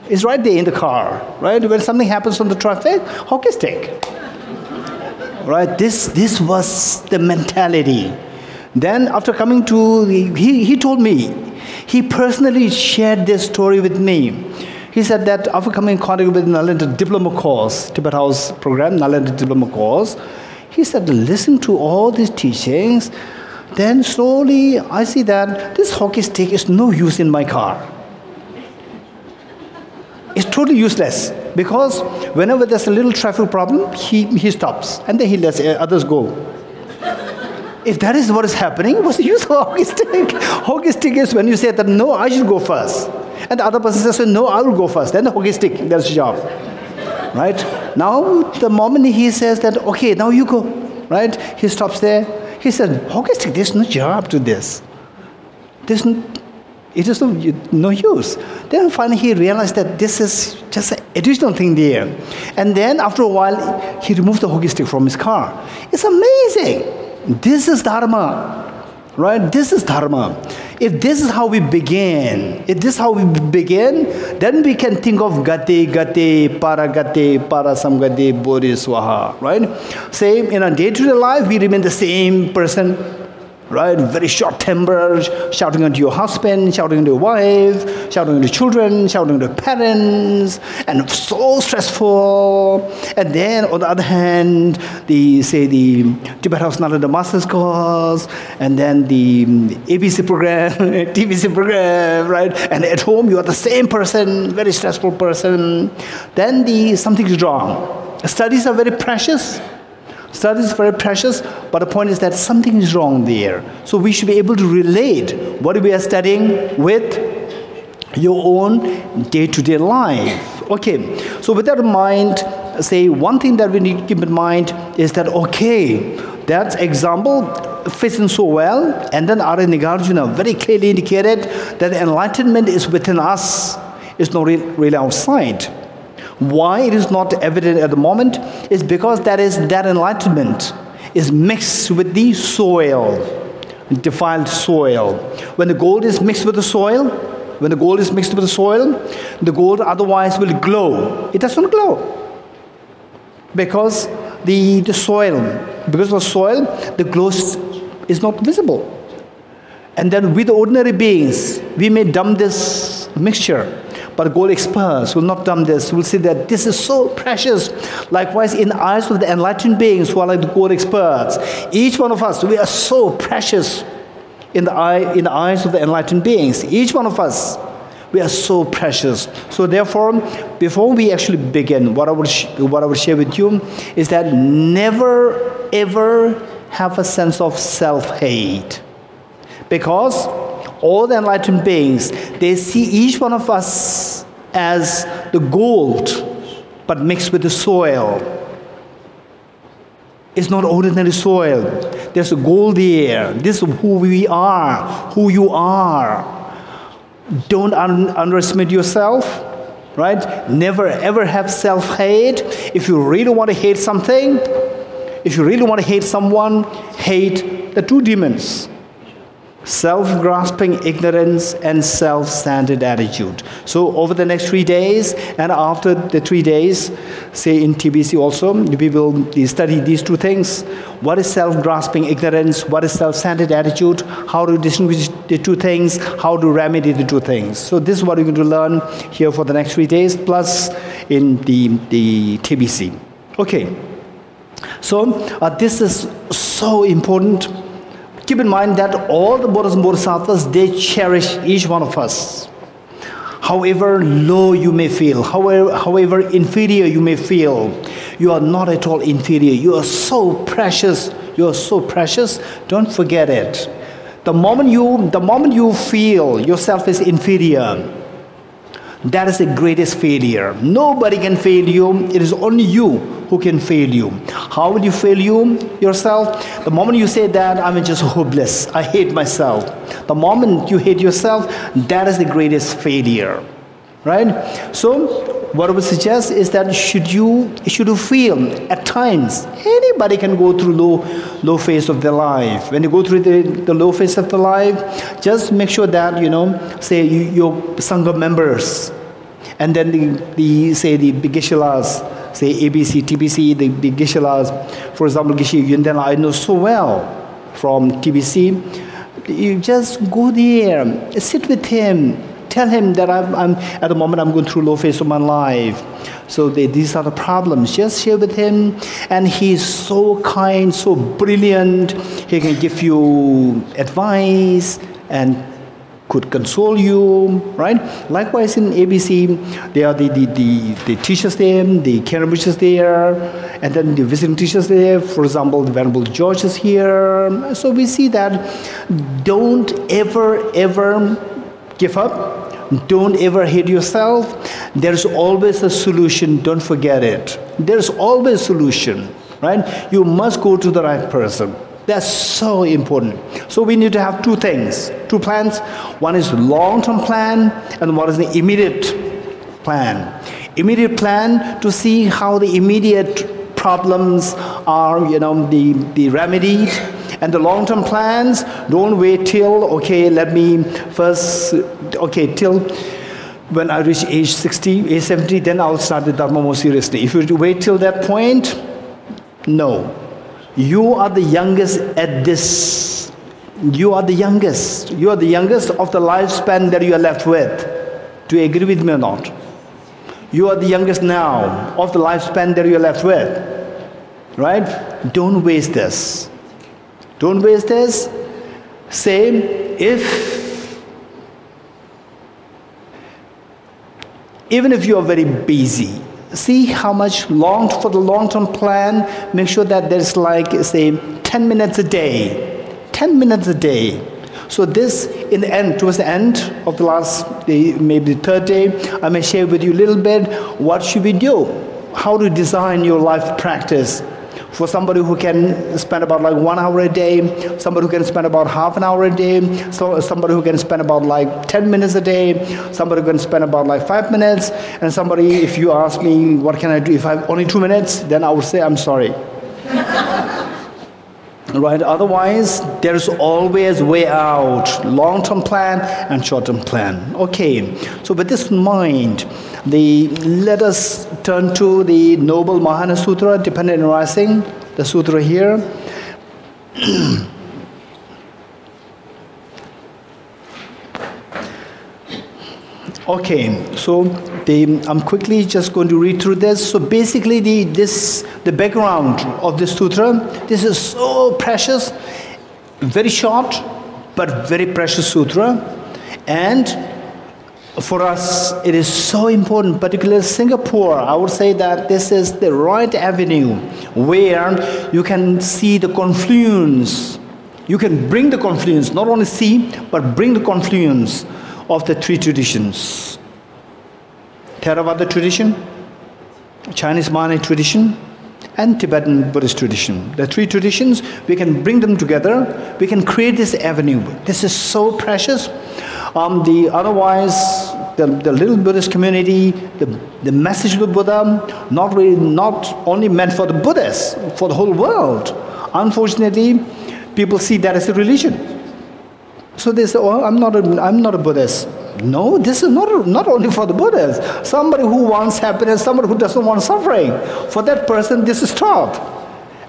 It's right there in the car, right? When something happens on the traffic, hockey stick. Right? This was the mentality. Then after coming to, he told me, he personally shared this story with me. He said that after coming in contact with Nārāyaṇa Diploma course, Tibet House program, Nārāyaṇa Diploma course, he said, listen to all these teachings, then slowly I see that this hockey stick is no use in my car. It's totally useless, because whenever there's a little traffic problem, he stops, and then he lets others go. if that is what is happening, what's the use of hockey stick? Hockey stick is when you say that, no, I should go first. And the other person says, no, I will go first. Then the hockey stick, that's the job. Right? Now, the moment he says that, okay, now you go. Right? He stops there. He said, hockey stick, there's no job to this. It is no use. Then finally he realized that this is just an additional thing there. And then after a while, he removed the hockey stick from his car. It's amazing. This is Dharma. Right? This is Dharma. If this is how we begin, then we can think of gate, parasamgate, bodhiswaha. Right? Say, in our day-to-day life, we remain the same person. Right? Very short-tempered, shouting at your husband, shouting at your wife, shouting at your children, shouting at your parents, and so stressful. And then, on the other hand, the Tibet House Narada Master's course, and then the ABC program, TVC program, right? And at home, you are the same person, very stressful person. Then something is wrong. Studies are very precious. Study is very precious, but the point is that something is wrong there. So we should be able to relate what we are studying with your own day-to-day life. Okay, so with that in mind, say one thing that we need to keep in mind is that, okay, that example fits in so well, and then Nagarjuna very clearly indicated that enlightenment is within us, it's not really outside. Why it is not evident at the moment is because that enlightenment is mixed with the soil, defiled soil. When the gold is mixed with the soil, the gold otherwise will glow. It does not glow because the soil, the glow is not visible. And then with the ordinary beings, we may dump this mixture. But gold experts will not dump this. Will see that this is so precious. Likewise, in the eyes of the enlightened beings who are like the gold experts, each one of us, we are so precious in the eyes of the enlightened beings. Each one of us, we are so precious. So therefore, before we actually begin, what I will share with you is that never ever have a sense of self-hate, because all the enlightened beings, they see each one of us as the gold, but mixed with the soil. It's not ordinary soil. There's a gold there. This is who we are, who you are. Don't underestimate yourself, right? Never ever have self-hate. If you really want to hate something, if you really want to hate someone, hate the two demons. Self-grasping ignorance and self-centered attitude. So over the next 3 days, and after the 3 days, say in TBC also, we will study these two things. What is self-grasping ignorance? What is self-centered attitude? How to distinguish the two things? How to remedy the two things? So this is what we're going to learn here for the next 3 days, plus in the TBC. Okay. So this is so important. Keep in mind that all the Buddhas and Bodhisattvas, they cherish each one of us. However low you may feel, however inferior you may feel, you are not at all inferior. You are so precious. You are so precious. Don't forget it. The moment you feel yourself is inferior, that is the greatest failure. Nobody can fail you. It is only you who can fail you. How will you fail yourself? The moment you say that, I'm just hopeless, I hate myself. The moment you hate yourself, that is the greatest failure. Right? So, what I would suggest is that should you feel at times, anybody can go through low phase of their life. When you go through the low phase of the life, just make sure that, say your Sangha members, and then the Geshe-las, say ABC, TBC, the Geshe-las, for example, Geshe Yundala, I know so well from TBC. You just go there, sit with him, tell him that I'm at the moment I'm going through low phase of my life. So these are the problems. Just share with him, and he's so kind, so brilliant. He can give you advice and could console you, right? Likewise in ABC, there are the teachers there, the Karen teachers there, and then the visiting teachers there. For example, the Venerable George is here. So we see that don't ever give up. Don't ever hate yourself. There's always a solution. Don't forget it. There's always a solution, right? You must go to the right person. That's so important. So we need to have two things, two plans. One is long-term plan, and one is the immediate plan. Immediate plan to see how the immediate problems are, the remedied. And the long-term plans, don't wait till, okay, let me first, okay, till when I reach age 60, age 70, then I'll start the Dharma more seriously. If you wait till that point, no. You are the youngest at this. You are the youngest. You are the youngest of the lifespan that you are left with. Do you agree with me or not? You are the youngest now of the lifespan that you are left with. Right? Don't waste this. Don't waste this. Say, even if you are very busy, see how much for the long-term plan, make sure that there's like, say, 10 minutes a day. 10 minutes a day. So this, in the end, towards the end of the last day, maybe the third day, I may share with you a little bit, what should we do? How to design your life practice. For somebody who can spend about like 1 hour a day, somebody who can spend about half an hour a day, so somebody who can spend about like 10 minutes a day, somebody who can spend about like 5 minutes, and somebody, if you ask me, what can I do if I have only 2 minutes, then I would say, I'm sorry. Right? Otherwise, there's always way out. Long-term plan and short-term plan. Okay. So with this in mind, let us turn to the Noble Mahāyāna Dependent Arising, the sutra here. Okay, so I'm quickly just going to read through this. So basically, the background of this sutra, this is so precious, very short, but very precious sutra. And for us, it is so important, particularly Singapore. I would say that this is the right avenue where you can see the confluence. You can bring the confluence, not only see, but bring the confluence of the three traditions. Theravada tradition, Chinese Mahāyāna tradition, and Tibetan Buddhist tradition. The three traditions, we can bring them together. We can create this avenue. This is so precious. Otherwise, the little Buddhist community, the message of the Buddha, not only meant for the Buddhists, for the whole world. Unfortunately, people see that as a religion. So they say, oh, I'm not a Buddhist. No, this is not only for the Buddhists. Somebody who wants happiness, somebody who doesn't want suffering. For that person, this is taught.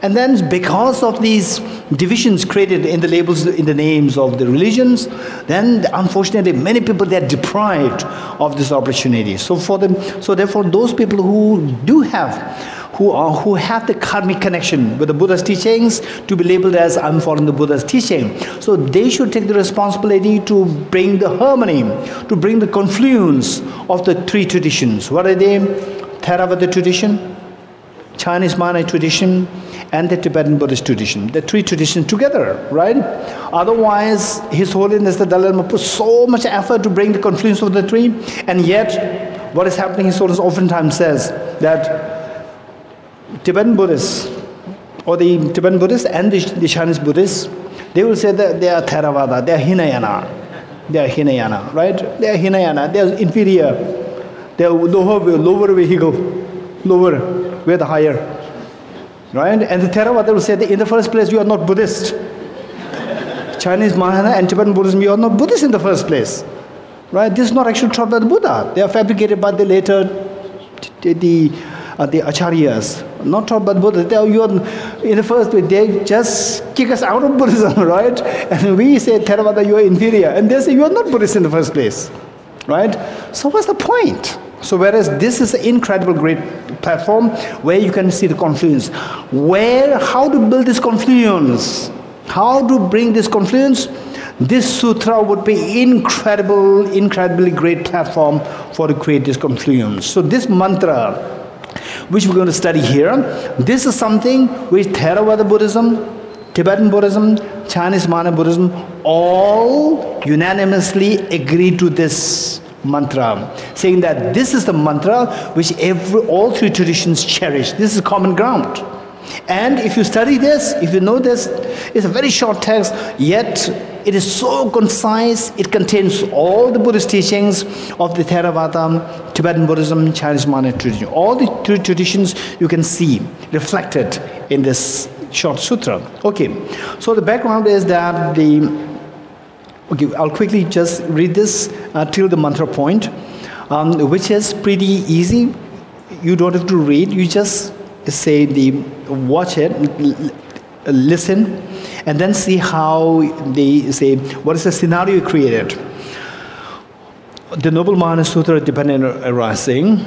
And then because of these divisions created in the labels, in the names of the religions, then unfortunately many people, they are deprived of this opportunity. So therefore those people who have the karmic connection with the Buddha's teachings, to be labeled as I'm following the Buddha's teaching. So they should take the responsibility to bring the harmony, to bring the confluence of the three traditions. What are they? Theravada tradition, Chinese Mahāyāna tradition, and the Tibetan Buddhist tradition. The three traditions together, right? Otherwise, His Holiness the Dalai Lama put so much effort to bring the confluence of the three, and yet what is happening, His Holiness oftentimes says that Tibetan Buddhists, or the Tibetan Buddhists and the Chinese Buddhists, they will say that they are Theravada, they are Hinayana. They are Hinayana, right? They are Hinayana, they are inferior. They are lower vehicle, lower, we are the higher. Right? And the Theravada will say that in the first place you are not Buddhist. Chinese Mahāyāna and Tibetan Buddhism, you are not Buddhist in the first place. Right? This is not actually taught by the Buddha. They are fabricated by the later, the Acharyas. Not taught by the Buddha. You are, in the first place, they just kick us out of Buddhism, right? And we say, Theravada, you are inferior. And they say, you are not Buddhist in the first place. Right? So what's the point? So whereas this is an incredible great platform where you can see the confluence. How to build this confluence? How to bring this confluence? this sutra would be incredibly great platform for to create this confluence. So this mantra, which we're going to study here, this is something which Theravada Buddhism, Tibetan Buddhism, Chinese Mahāyāna Buddhism, all unanimously agree to this mantra, saying that this is the mantra which all three traditions cherish. This is common ground. And if you study this, if you know this, it's a very short text, yet it is so concise. It contains all the Buddhist teachings of the Theravada, Tibetan Buddhism, Chinese Mahāyāna tradition. All the three traditions you can see reflected in this short sutra. Okay, so the background is that okay, I'll quickly just read this till the mantra point, which is pretty easy. You don't have to read, you just say watch it, listen, and then see how they say, what is the scenario created. The Noble Mahāyāna dependent arising,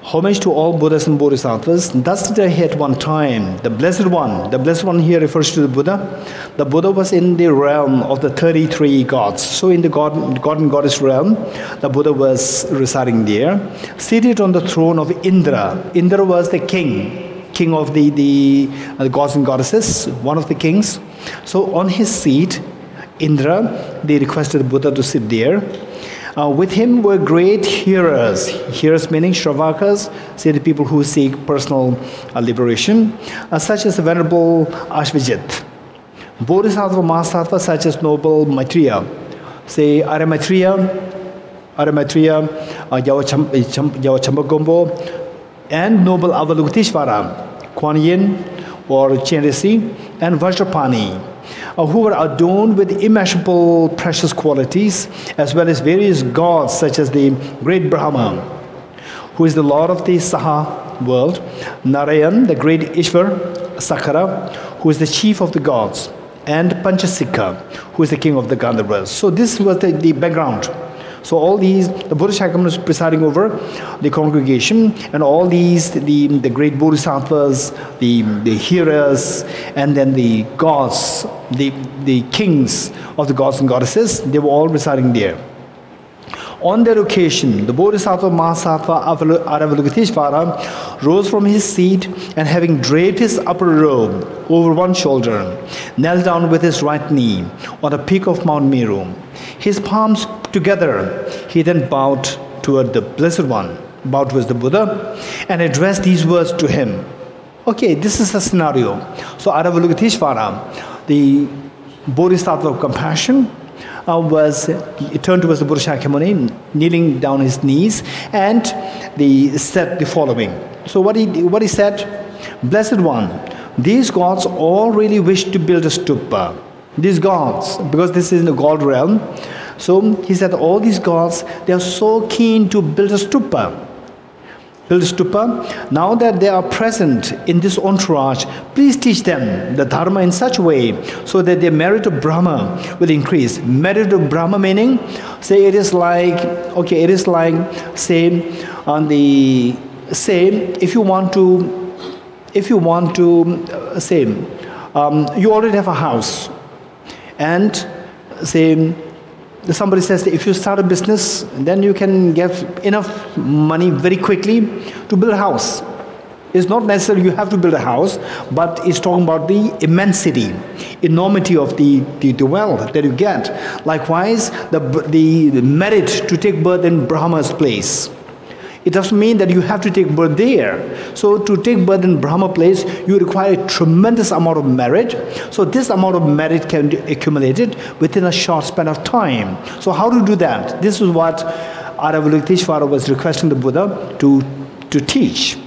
homage to all Buddhas and Bodhisattvas. Thus did I hear at one time, the Blessed One here refers to the Buddha. The Buddha was in the realm of the 33 gods. So in the God and Goddess realm, the Buddha was residing there, seated on the throne of Indra. Indra was the king of the gods and goddesses, one of the kings. So on his seat, Indra, they requested the Buddha to sit there. With him were great hearers. Hearers meaning Shravakas, say the people who seek personal liberation, such as the venerable Aśvajit. Bodhisattva mahāsattvas such as noble Maitreya, say āryapratītyasamutpādanāmamahāyanasūtra, and noble Avalokiteśvara, Kuan Yin or Chen and Vajrapāṇi, who were adorned with immeasurable precious qualities, as well as various gods such as the great Brahmā, who is the Lord of the Sahāworld, Nārāyaṇa, the great Īśvara, Śakra, who is the chief of the gods, and Panchasikha, who is the king of the Gandharvas. So this was the background. So all these, the Buddha Shakyamuni was presiding over the congregation, and all these, the great bodhisattvas, the hearers, and then the gods, the kings of the gods and goddesses, they were all residing there. On that occasion, the Bodhisattva Mahāsattva Avalokiteśvara rose from his seat, and having draped his upper robe over one shoulder, knelt down with his right knee on the peak of Mount Meru. His palms together, he then bowed toward the Blessed One, bowed towards the Buddha, and addressed these words to him. Okay, this is a scenario. So Avalokiteśvara, the Bodhisattva of compassion, turned towards the Buddha Shakyamuni, kneeling down his knees, and they said the following. So what he said, Blessed One, these gods all really wish to build a stupa. These gods, because this is in the god realm, so he said all these gods, they are so keen to build a stupa. Build a stupa. Now that they are present in this entourage, please teach them the dharma in such a way so that their merit of Brahma will increase. Merit of Brahma meaning, say it is like, okay, it is like, say, on the, say, if you want to, say, you already have a house, and say, somebody says that if you start a business, then you can get enough money very quickly to build a house. It's not necessarily you have to build a house, but it's talking about the immensity, enormity of the wealth that you get. Likewise, the merit to take birth in Brahma's place. It doesn't mean that you have to take birth there. So to take birth in Brahma place, you require a tremendous amount of merit. So this amount of merit can be accumulated within a short span of time. So how to do that? This is what Avalokiteśvara was requesting the Buddha to teach.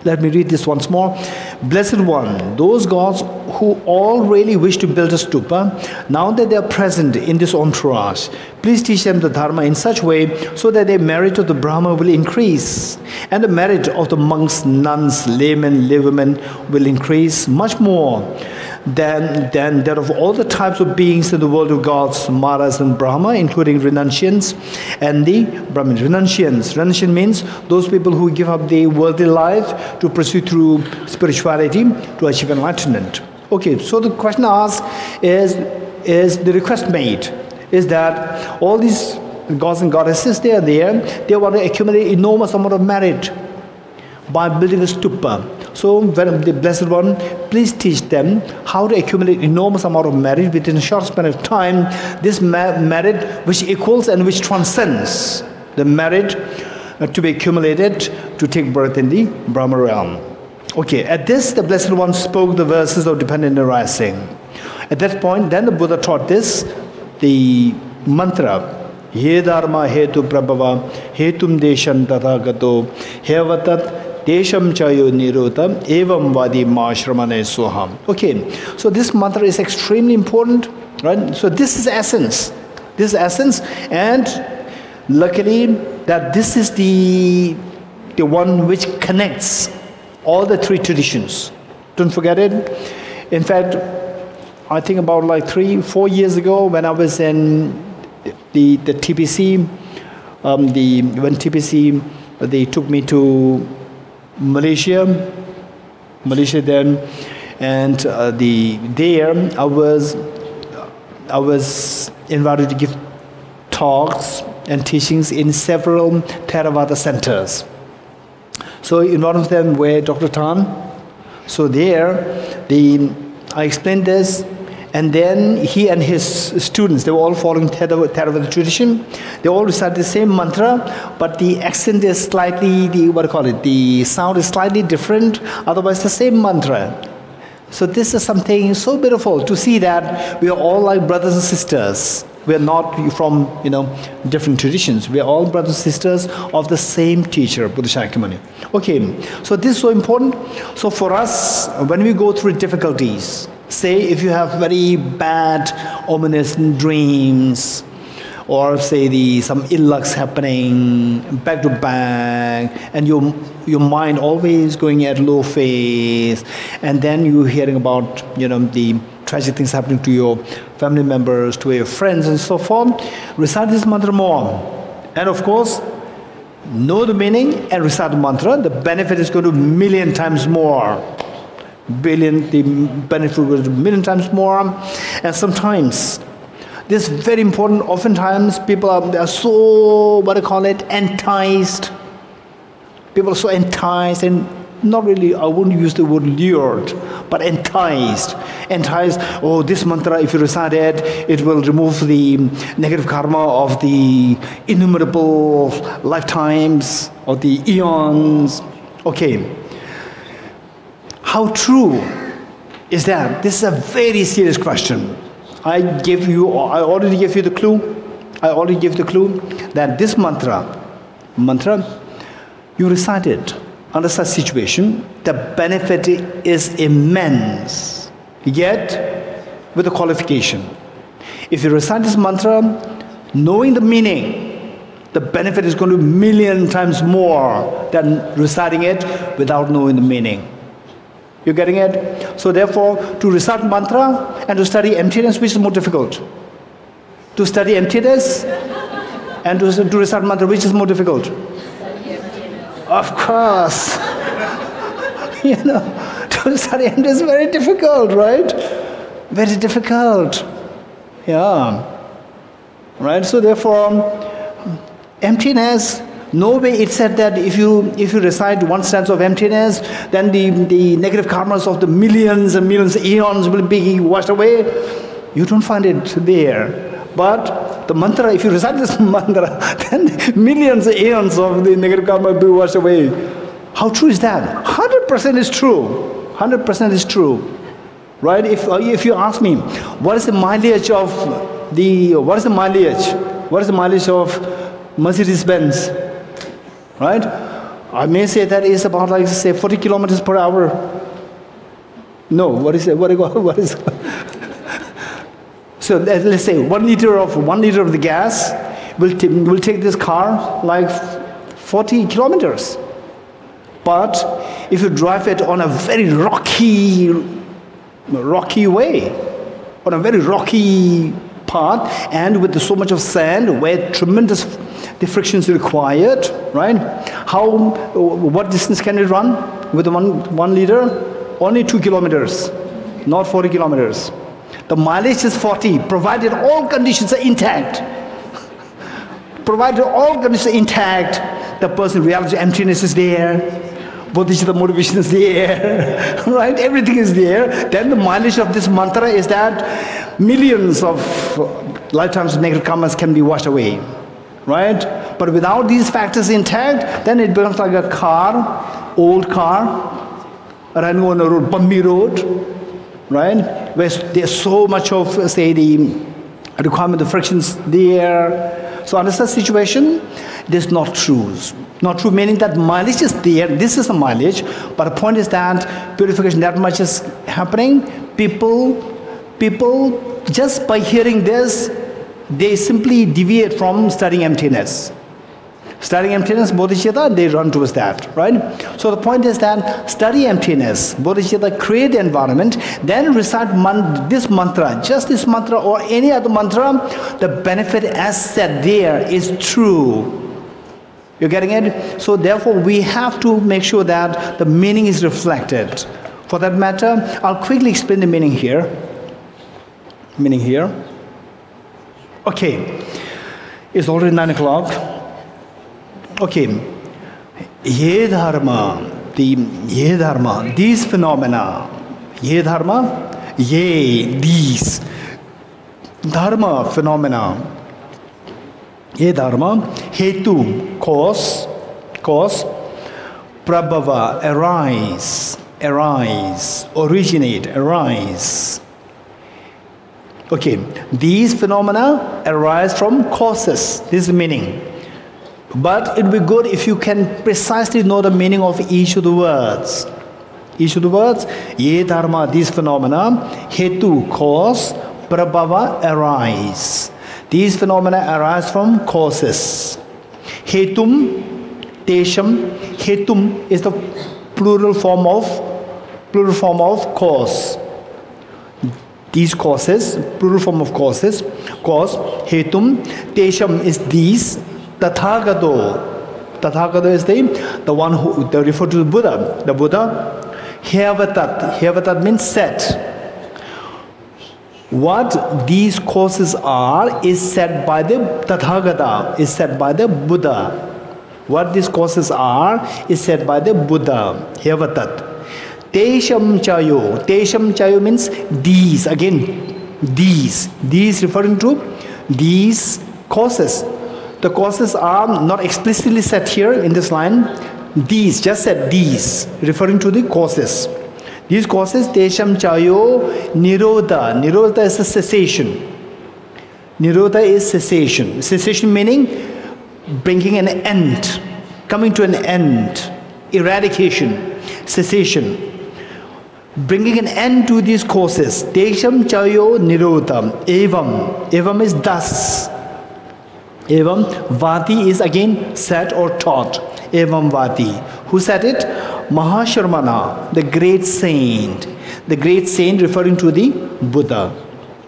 Let me read this once more. Blessed One, those gods who all really wish to build a stupa, now that they are present in this entourage, please teach them the dharma in such way so that their merit of the Brahma will increase, and the merit of the monks, nuns, laymen, laywomen will increase much more than that of all the types of beings in the world of gods, Maras and Brahma, including renunciants and the Brahmins. Renunciant means those people who give up their worldly life to pursue through spirituality to achieve enlightenment. Okay, so the question asked is, is the request made is that all these gods and goddesses, they are there, they want to accumulate enormous amount of merit by building a stupa. So when the Blessed One, please teach them how to accumulate enormous amount of merit within a short span of time, this merit which equals and which transcends the merit to be accumulated to take birth in the Brahma realm. Okay, at this the Blessed One spoke the verses of dependent arising. At that point, then the Buddha taught this, the mantra, He dharma hetu prabhava hetum deshan tathagato hevatat desham chayo nirutam evam vadi mashramane soham. Okay, so this mantra is extremely important, right? So this is essence. This is essence, and luckily that this is the one which connects all the three traditions. Don't forget it. In fact, I think about like 3-4 years ago when I was in the TPC, when TPC, they took me to Malaysia then, and there I was invited to give talks and teachings in several Theravada centers. So in one of them were Dr. Tan. So there, I explained this, and then he and his students, they were all following Theravada tradition. They all recite the same mantra, but the accent is slightly, the sound is slightly different, otherwise the same mantra. So this is something so beautiful to see that we are all like brothers and sisters. We are not from, different traditions. We are all brothers and sisters of the same teacher, Buddha Shakyamuni. Okay, so this is so important. So for us, when we go through difficulties, say if you have very bad, ominous dreams, or say some ill lucks happening back to back, and your mind always going at low phase, and then you're hearing about the tragic things happening to your family members, to your friends, and so forth, recite this mantra more. And of course, know the meaning and recite the mantra. The benefit is going to be 1,000,000 times more. The benefit will be 1,000,000 times more. And sometimes, this is very important. Oftentimes, people are so, enticed. People are so enticed and not really, I wouldn't use the word lured, but enticed. Enticed, oh, this mantra, if you recite it, it will remove the negative karma of the innumerable lifetimes, or the eons. Okay. How true is that? This is a very serious question. I already gave you the clue. I already gave the clue that this mantra, you recite it under such situation, the benefit is immense. Yet, with a qualification. If you recite this mantra, knowing the meaning, the benefit is going to be 1,000,000 times more than reciting it without knowing the meaning. You getting it? So therefore, to recite mantra and to study emptiness, which is more difficult? To study emptiness and to recite mantra, which is more difficult? Of course. To study emptiness is very difficult, right? Very difficult. Yeah. Right? So therefore, emptiness, no way it said that if you recite one stanza of emptiness, then the negative karmas of the millions and millions of eons will be washed away. You don't find it there. But the mantra, if you recite this mantra, then millions of eons of the negative karma will be washed away. How true is that? 100% is true. 100% is true. Right? If you ask me, what is the mileage of Mercedes-Benz? Right? I may say that is about like say 40 kilometers per hour. No, what is it? What is it? So let's say 1 liter of the gas will take this car like 40 kilometers. But if you drive it on a very rocky way, on a very rocky path, and with so much of sand, where tremendous the friction is required, right? What distance can it run with one liter? Only 2 kilometers, not 40 kilometers. The mileage is 40, provided all conditions are intact. Provided all conditions are intact, the person realizes emptiness is there, bodhisattva motivation is there, right? Everything is there. Then the mileage of this mantra is that millions of lifetimes of negative karmas can be washed away, right? But without these factors intact, then it becomes like a car, old car, running on a road, bumpy road, right? Where there's so much of, say, the requirement of frictions there. So under such situation, it is not true. Not true meaning that mileage is there, this is the mileage, but the point is that purification, that much is happening. People, just by hearing this, they simply deviate from studying emptiness. Studying emptiness, bodhicitta, they run towards that, right? So the point is that study emptiness, bodhicitta, create the environment, then recite this mantra, just this mantra or any other mantra, the benefit as said there is true. You're getting it? So therefore we have to make sure that the meaning is reflected. For that matter, I'll quickly explain the meaning here. Meaning here. Okay, it's already 9 o'clock. Okay, ye dharma, these phenomena, ye dharma, ye, these, dharma phenomena, ye dharma, hetu, cause, prabhava, arise, originate, arise. Okay, these phenomena arise from causes, this is the meaning. But it would be good if you can precisely know the meaning of each of the words. Each of the words, ye dharma, these phenomena, hetu, cause, prabhava, arise. These phenomena arise from causes. Hetum, tesham, hetum is the plural form of cause. These causes, plural form of causes, cause, hetum, tesham is these. Tathagata is the one who they refer to the Buddha. The Buddha, Hyavatat means set. What these causes are is said by the Tathagata, is said by the Buddha. What these causes are is said by the Buddha, Hyavatat. Tesham chayo means these, again, these referring to these causes. The causes are not explicitly set here in this line. These, just said these, referring to the causes. These causes, tesham chayo nirodha. Nirodha is a cessation. Nirodha is cessation. Cessation meaning bringing an end, coming to an end, eradication, cessation. Bringing an end to these causes. Tesham chayo nirodha. Evam is thus. Evam vati is again said or taught. Evam vati. Who said it? Mahāsharmana, the great saint. The great saint referring to the Buddha.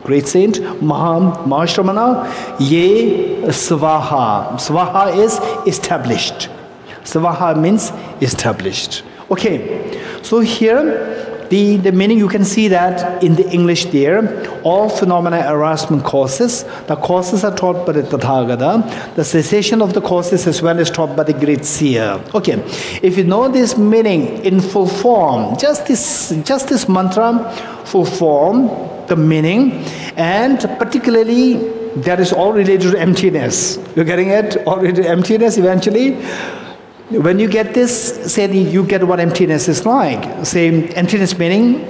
Great saint, Mahāsharmana, ye svaha. Svaha is established. Svaha means established. Okay, so here the meaning, you can see that in the English there, all phenomena arise from causes. The causes are taught by the Tathagata. The cessation of the causes as well is taught by the great seer. Okay, if you know this meaning in full form, just this mantra, full form, the meaning, and particularly that is all related to emptiness. You're getting it? All related to emptiness eventually. When you get this, say you get what emptiness is like. Say emptiness meaning,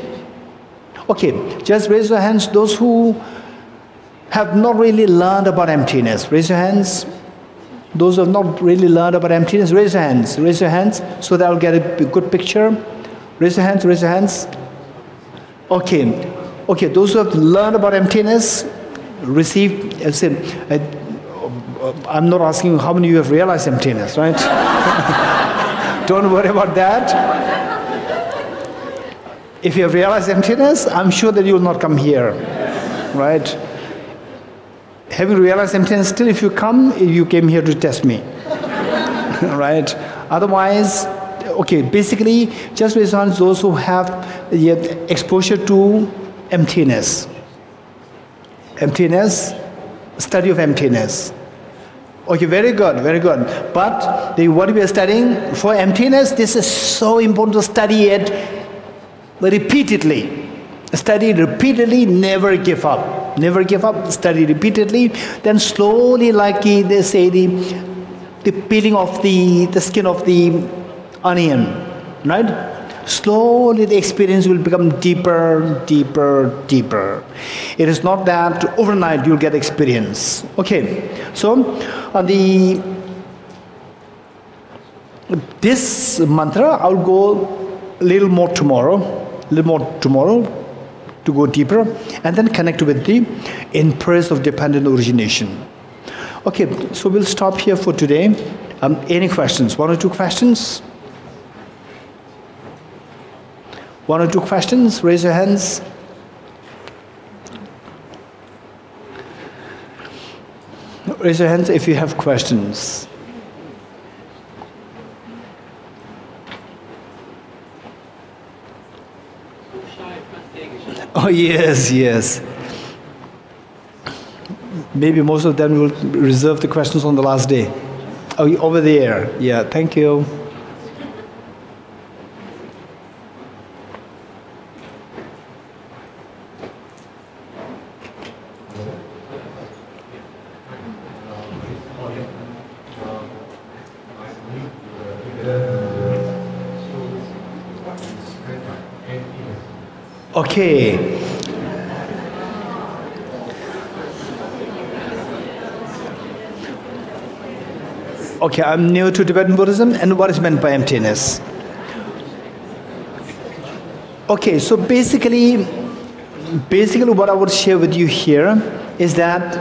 okay, just raise your hands, those who have not really learned about emptiness. Raise your hands. Those who have not really learned about emptiness, raise your hands. Raise your hands so that I'll get a good picture. Raise your hands, raise your hands. Okay, okay, those who have learned about emptiness, receive, I'm not asking you how many of you have realized emptiness, right? Don't worry about that. If you have realized emptiness, I'm sure that you will not come here, right? Having realized emptiness, still if you come, you came here to test me, right? Otherwise, okay, basically, just raise hands those who have exposure to emptiness. Emptiness, study of emptiness. Okay, very good, very good. But what we are studying for emptiness, this is so important to study it repeatedly. Study repeatedly, never give up. Never give up, study repeatedly. Then slowly, like they say, the peeling of the skin of the onion, right? Slowly the experience will become deeper, deeper, deeper. It is not that overnight you'll get experience. Okay, so on this mantra, I'll go a little more tomorrow to go deeper, and then connect with the in-praise of dependent origination. Okay, so we'll stop here for today. Any questions? One or two questions? One or two questions? Raise your hands. Raise your hands if you have questions. Oh, yes, yes. Maybe most of them will reserve the questions on the last day. Oh, over there. Yeah, thank you. Okay. Okay, I'm new to Tibetan Buddhism, and what is meant by emptiness? Okay, so basically what I would share with you here is that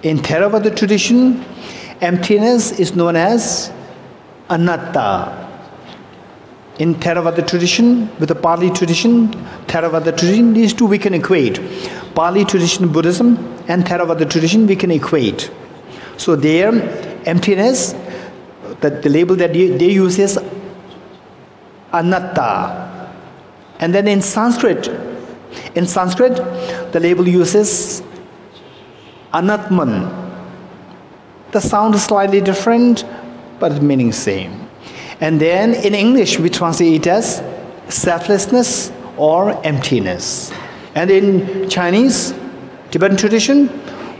in Theravada tradition, emptiness is known as anatta. In Theravada tradition, with the Pali tradition, Theravada tradition, these two we can equate. Pali tradition Buddhism and Theravada tradition we can equate. So there, emptiness, the label that they use is anatta. And then in Sanskrit, the label uses anatman. The sound is slightly different, but the meaning is same. And then in English, we translate it as selflessness or emptiness. And in Chinese, Tibetan tradition,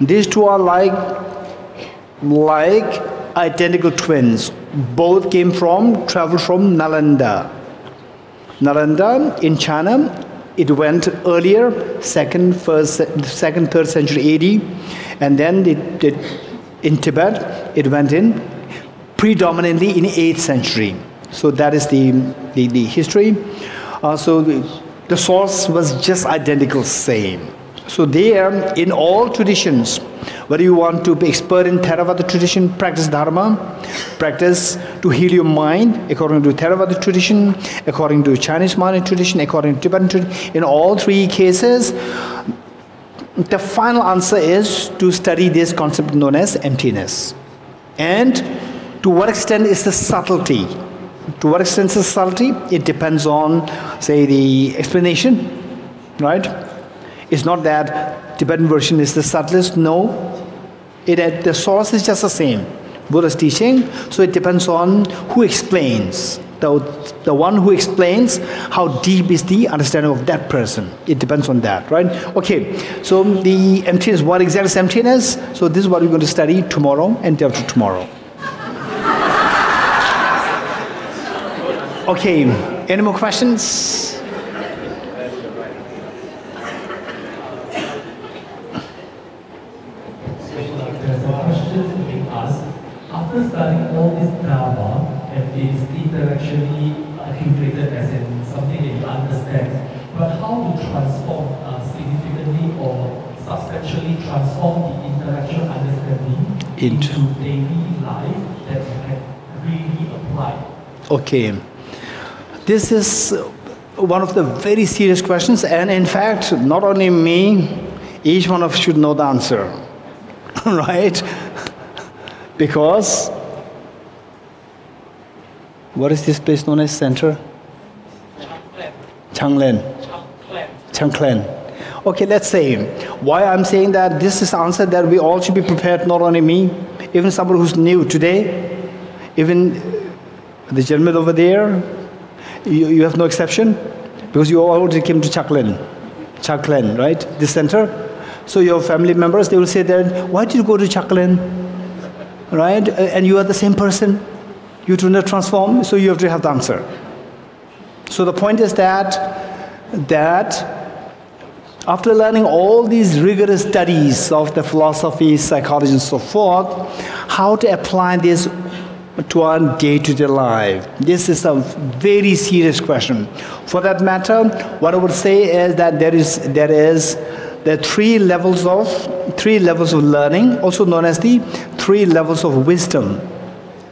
these two are like identical twins. Both traveled from Nalanda. Nalanda in China, it went earlier, 2nd, 3rd century AD. And then in Tibet, it went in predominantly in 8th century. So that is the history. So the source was just identical, same. So there, in all traditions, whether you want to be expert in Theravada tradition, practice Dharma, practice to heal your mind, according to Theravada tradition, according to Chinese mind tradition, according to Tibetan tradition, in all three cases, the final answer is to study this concept known as emptiness. And to what extent is the subtlety? To what extent is the subtlety? It depends on, say, the explanation, right? It's not that Tibetan version is the subtlest, no. The source is just the same, Buddha's teaching, so it depends on who explains. The one who explains how deep is the understanding of that person. It depends on that, right? Okay, so the emptiness, what exactly is emptiness? So this is what we're going to study tomorrow and day after tomorrow. Okay, any more questions? After studying all this Dharma, and it is intellectually accumulated as in something that you understand, but how to transform significantly or substantially transform the intellectual understanding into daily life that you can really apply? Okay. This is one of the very serious questions, and in fact, not only me, each one of us should know the answer, right? Because, what is this place known as center? Changlen. Okay, let's say, why I'm saying that this is answer that we all should be prepared, not only me, even someone who's new today, even the gentleman over there, you have no exception, because you already came to Chaklen, right? This center. So your family members, they will say that, why did you go to Chaklen? Right? And you are the same person. You do not transform, so you have to have the answer. So the point is that after learning all these rigorous studies of the philosophy, psychology, and so forth, how to apply this to our day-to-day life. This is a very serious question. For that matter, what I would say is that there is the three levels of learning, also known as the 3 levels of wisdom.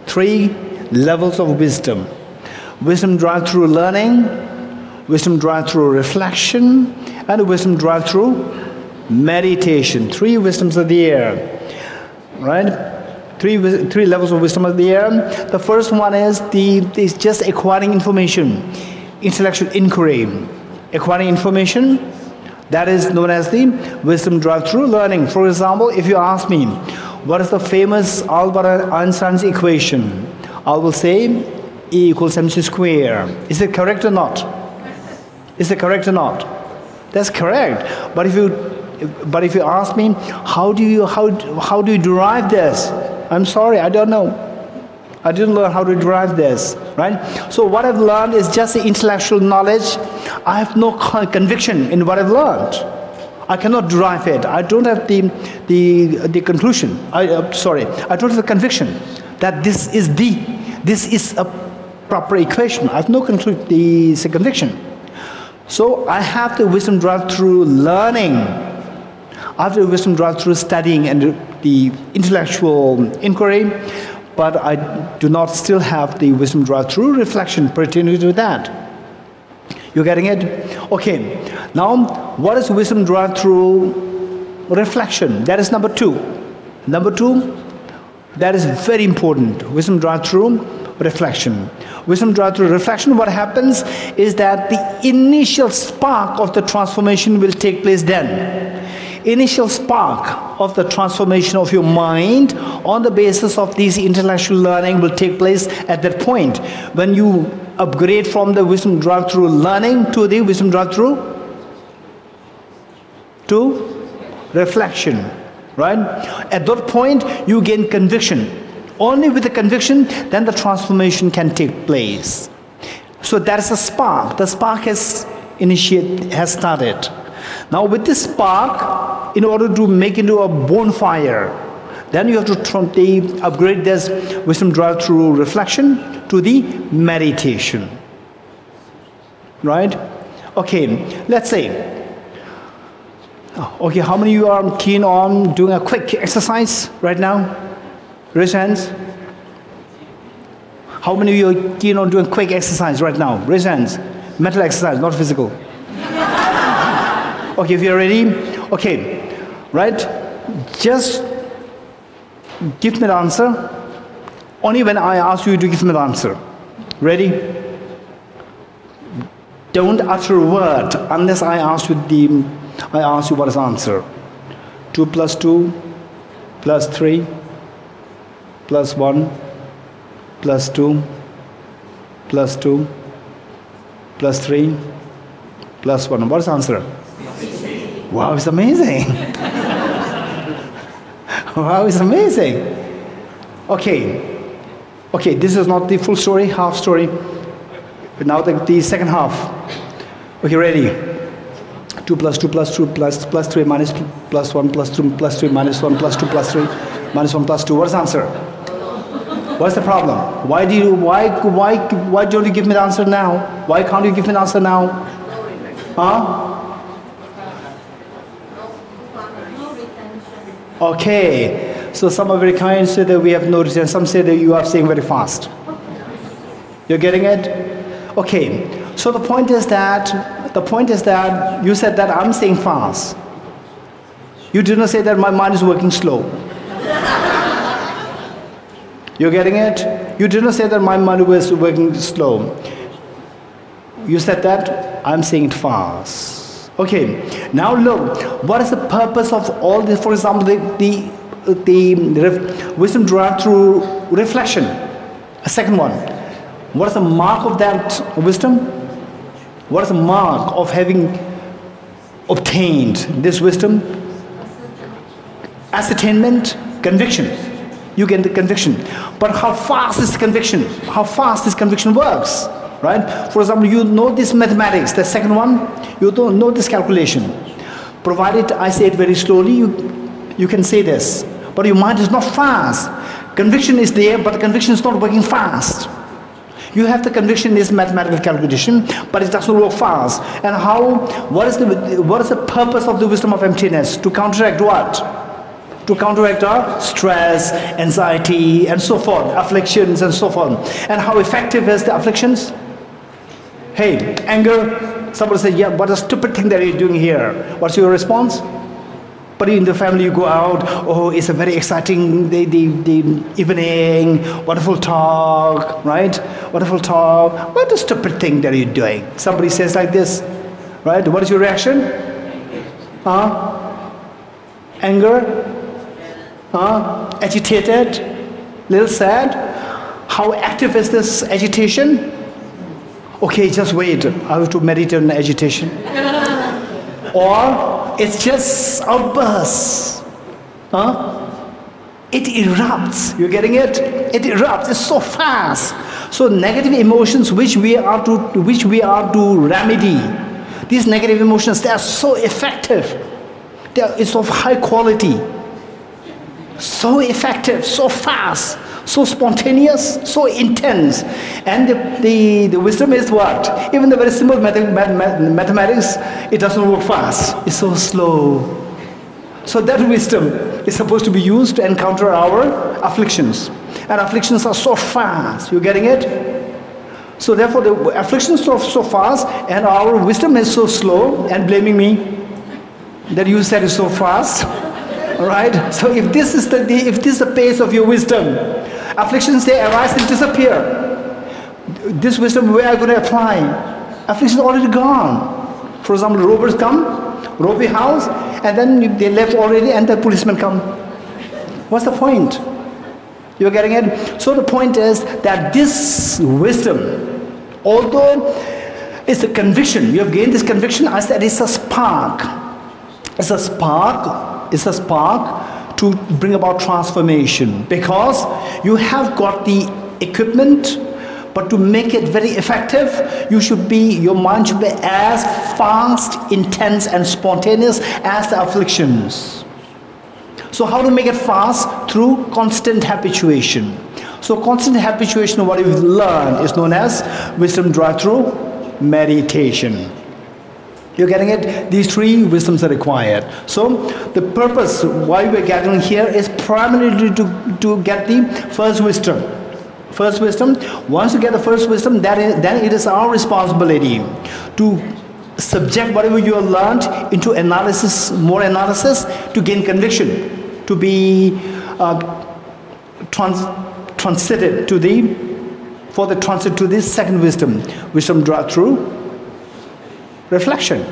3 levels of wisdom. Wisdom derived through learning, wisdom derived through reflection, and wisdom derived through meditation. 3 wisdoms are there, right? 3 levels of wisdom are there. The first one is just acquiring information, intellectual inquiry. Acquiring information, that is known as the wisdom derived through learning. For example, if you ask me, what is the famous Albert Einstein's equation? I will say E equals mc square. Is it correct or not? Is it correct or not? That's correct. But if you ask me, how do you derive this? I'm sorry, I don't know. I didn't learn how to derive this, right? So what I've learned is just the intellectual knowledge. I have no conviction in what I've learned. I cannot derive it. I don't have the conclusion. I don't have the conviction that this is a proper equation. I have no conviction. So I have the wisdom derived through learning. I have the wisdom derived through studying and the intellectual inquiry, but I do not still have the wisdom derived through reflection pertaining to that. You getting it? Okay. Now, what is wisdom derived through reflection? That is number 2. Number 2, that is very important. Wisdom derived through reflection. Wisdom derived through reflection, what happens is that the initial spark of the transformation will take place then. Initial spark of the transformation of your mind on the basis of these intellectual learning will take place at that point. When you upgrade from the wisdom derived through learning to the wisdom derived through reflection, right? At that point, you gain conviction. Only with the conviction, then the transformation can take place. So that is a spark. The spark has started. Now with this spark, in order to make into a bonfire, then you have to upgrade this wisdom derived through reflection to the meditation. Right? Okay, let's say, okay, how many of you are keen on doing a quick exercise right now? Raise your hands. How many of you are keen on doing quick exercise right now? Raise your hands. Mental exercise, not physical. Okay, if you're ready, okay, right? Just give me the answer. Only when I ask you to give me the answer. Ready? Don't utter a word unless I ask you what is the answer. 2 plus 2 plus 3 plus 1 plus 2 plus 2 plus 3 plus 1. What is the answer? Wow, it's amazing. Wow, it's amazing. Okay, this is not the full story, half story. But now the second half. Okay, ready? 2 plus 2 plus 2 plus 3 minus plus 1 plus 2 plus 3 minus 1 plus 2 plus 3 minus 1 plus 2. What is the answer? What's the problem? Why don't you give me the answer now? Why can't you give me the answer now? Huh? Okay, so some are very kind, say that we have no retention. Some say that you are saying very fast. You're getting it? Okay, so the point is that you said that I'm saying fast. You did not say that my mind is working slow. You're getting it? You did not say that my mind was working slow. You said that I'm saying it fast. Okay, now look, what is the purpose of all this? For example, the wisdom derived through reflection. A second one. What is the mark of that wisdom? What is the mark of having obtained this wisdom? Ascertainment, conviction. You get the conviction. But how fast is conviction? How fast this conviction works? Right? For example, you know this mathematics, the second one, you don't know this calculation. Provided I say it very slowly, you can say this. But your mind is not fast. Conviction is there, but the conviction is not working fast. You have the conviction is mathematical calculation, but it doesn't work fast. And what is the purpose of the wisdom of emptiness? To counteract what? To counteract our stress, anxiety, and so forth, afflictions, and so forth. And how effective is the afflictions? Hey, anger. Somebody says, yeah, what a stupid thing that you're doing here. What's your response? But in the family you go out, oh, it's a very exciting the evening, wonderful talk, right? Wonderful talk. What a stupid thing that you're doing. Somebody says like this, right? What is your reaction? Anger? Agitated? Little sad? How active is this agitation? Okay, just wait. I have to meditate on agitation. Or it's just outbursts. It erupts. You're getting it? It erupts. It's so fast. So negative emotions which we are to remedy. These negative emotions, they are so effective. It's of high quality. So effective, so fast, so spontaneous, so intense. And the wisdom is what? Even the very simple mathematics, it doesn't work fast. It's so slow. So that wisdom is supposed to be used to encounter our afflictions. And afflictions are so fast. You getting it? So therefore the afflictions are so fast and our wisdom is so slow, and blaming me that you said it's so fast. Right? So if this is the pace of your wisdom, afflictions they arise and disappear. This wisdom where are you going to apply? Afflictions already gone. For example, robbers come, rob your house, and then they left already, and the policemen come. What's the point? You're getting it? So the point is that this wisdom, although it's a conviction, you have gained this conviction, I said it's a spark. It's a spark. It's a spark to bring about transformation, because you have got the equipment, but to make it very effective, your mind should be as fast, intense, and spontaneous as the afflictions. So how to make it fast? Through constant habituation. So constant habituation, what you've learned, is known as wisdom derived through meditation. You're getting it? These three wisdoms are required. So the purpose why we're gathering here is primarily to get the first wisdom. First wisdom. Once you get the first wisdom, then it is our responsibility to subject whatever you have learned into analysis, more analysis, to gain conviction, to be transited to the transit to this second wisdom derived through reflection.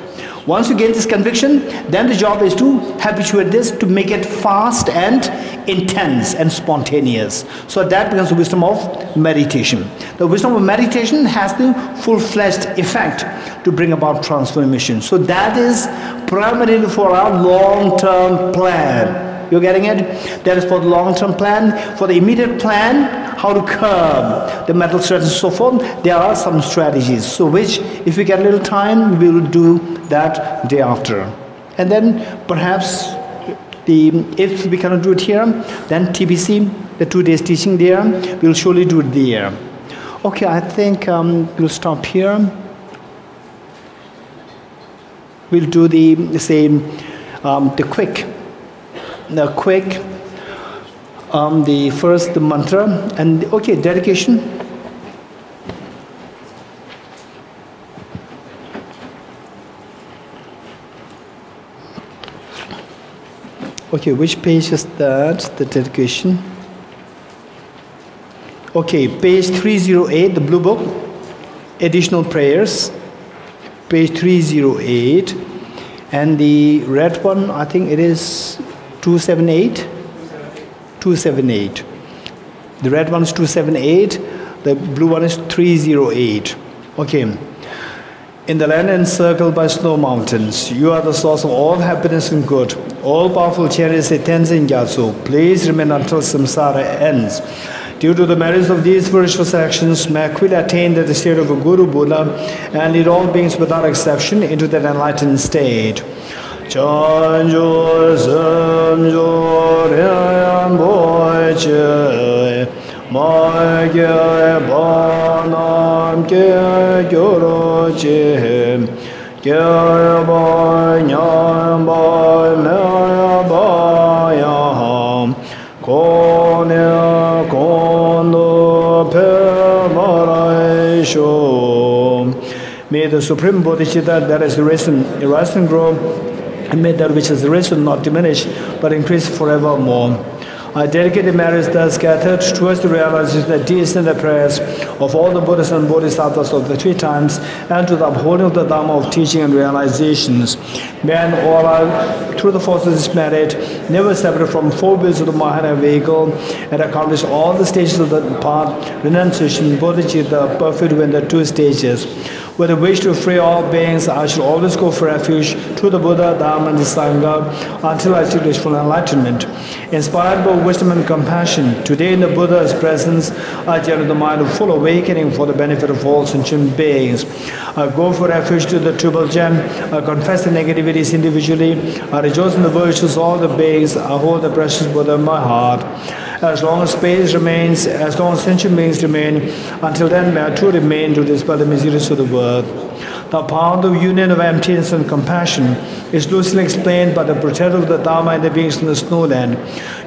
Once you gain this conviction, then the job is to habituate this, to make it fast and intense and spontaneous. So that becomes the wisdom of meditation. The wisdom of meditation has the full-fledged effect to bring about transformation. So that is primarily for our long-term plan. You're getting it? That is for the long-term plan. For the immediate plan, how to curb the mental stress and so forth, there are some strategies. So which, if we get a little time, we will do that day after. And then perhaps, if we cannot do it here, then TBC, the 2 days teaching there, we'll surely do it there. Okay, I think we'll stop here. We'll do the first the mantra, and okay, dedication. Okay, which page is that, the dedication? Okay, page 308, the blue book, additional prayers, page 308. And the red one, I think it is 278. 278. The red one is 278. The blue one is 308. Okay. In the land encircled by snow mountains, you are the source of all happiness and good. All powerful chariots, tenzin gyatso. Please remain until samsara ends. Due to the merits of these virtuous actions, may I quickly attain the state of a Guru Buddha and lead all beings without exception into that enlightened state. Chanjo samjo ryan boy che ma ge ba nam ge gyoro che ge ba nyam ba me ba ya ham kone kondo pe marai sho. May the Supreme Bodhisattva that is risen, rise and grow, and may that which is risen not diminish, but increase forevermore. I dedicate the merits thus gathered towards the realization of the deeds and the prayers of all the Buddhas and Bodhisattvas of the three times, and to the upholding of the Dhamma of teaching and realizations. May and all are, through the force of this merit, never separate from four wheels of the Mahāyāna vehicle, and accomplish all the stages of the path, renunciation, bodhicitta, perfect in the two stages. With a wish to free all beings, I shall always go for refuge to the Buddha, Dhamma, and the Sangha until I achieve full enlightenment. Inspired by wisdom and compassion, today in the Buddha's presence, I generate the mind of full awakening for the benefit of all sentient beings. I go for refuge to the Triple Gem. I confess the negativities individually. I rejoice in the virtues of all the beings. I hold the precious Buddha in my heart. As long as space remains, as long as sentient beings remain, until then may I too remain to dispel the miseries of the world. The power of union of emptiness and compassion is loosely explained by the protector of the Dhamma and the beings in the snowland.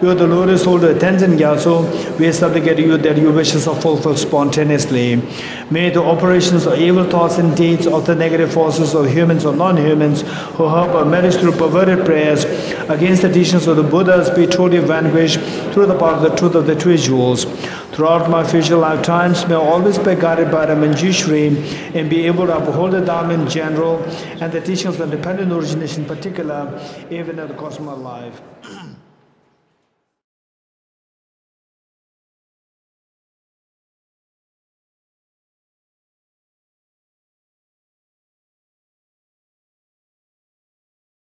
You are the Lotus holder, Tenzin Gyatso. We supplicate you that your wishes are fulfilled spontaneously. May the operations of evil thoughts and deeds of the negative forces of humans or non-humans who help or merit through perverted prayers against the teachings of the Buddhas be totally vanquished through the power of the truth of the three jewels. Throughout my future lifetimes, may I always be guided by the Manjushri and be able to uphold the Dhamma in general and the teachings of independent origination in particular, even at the cost of my life.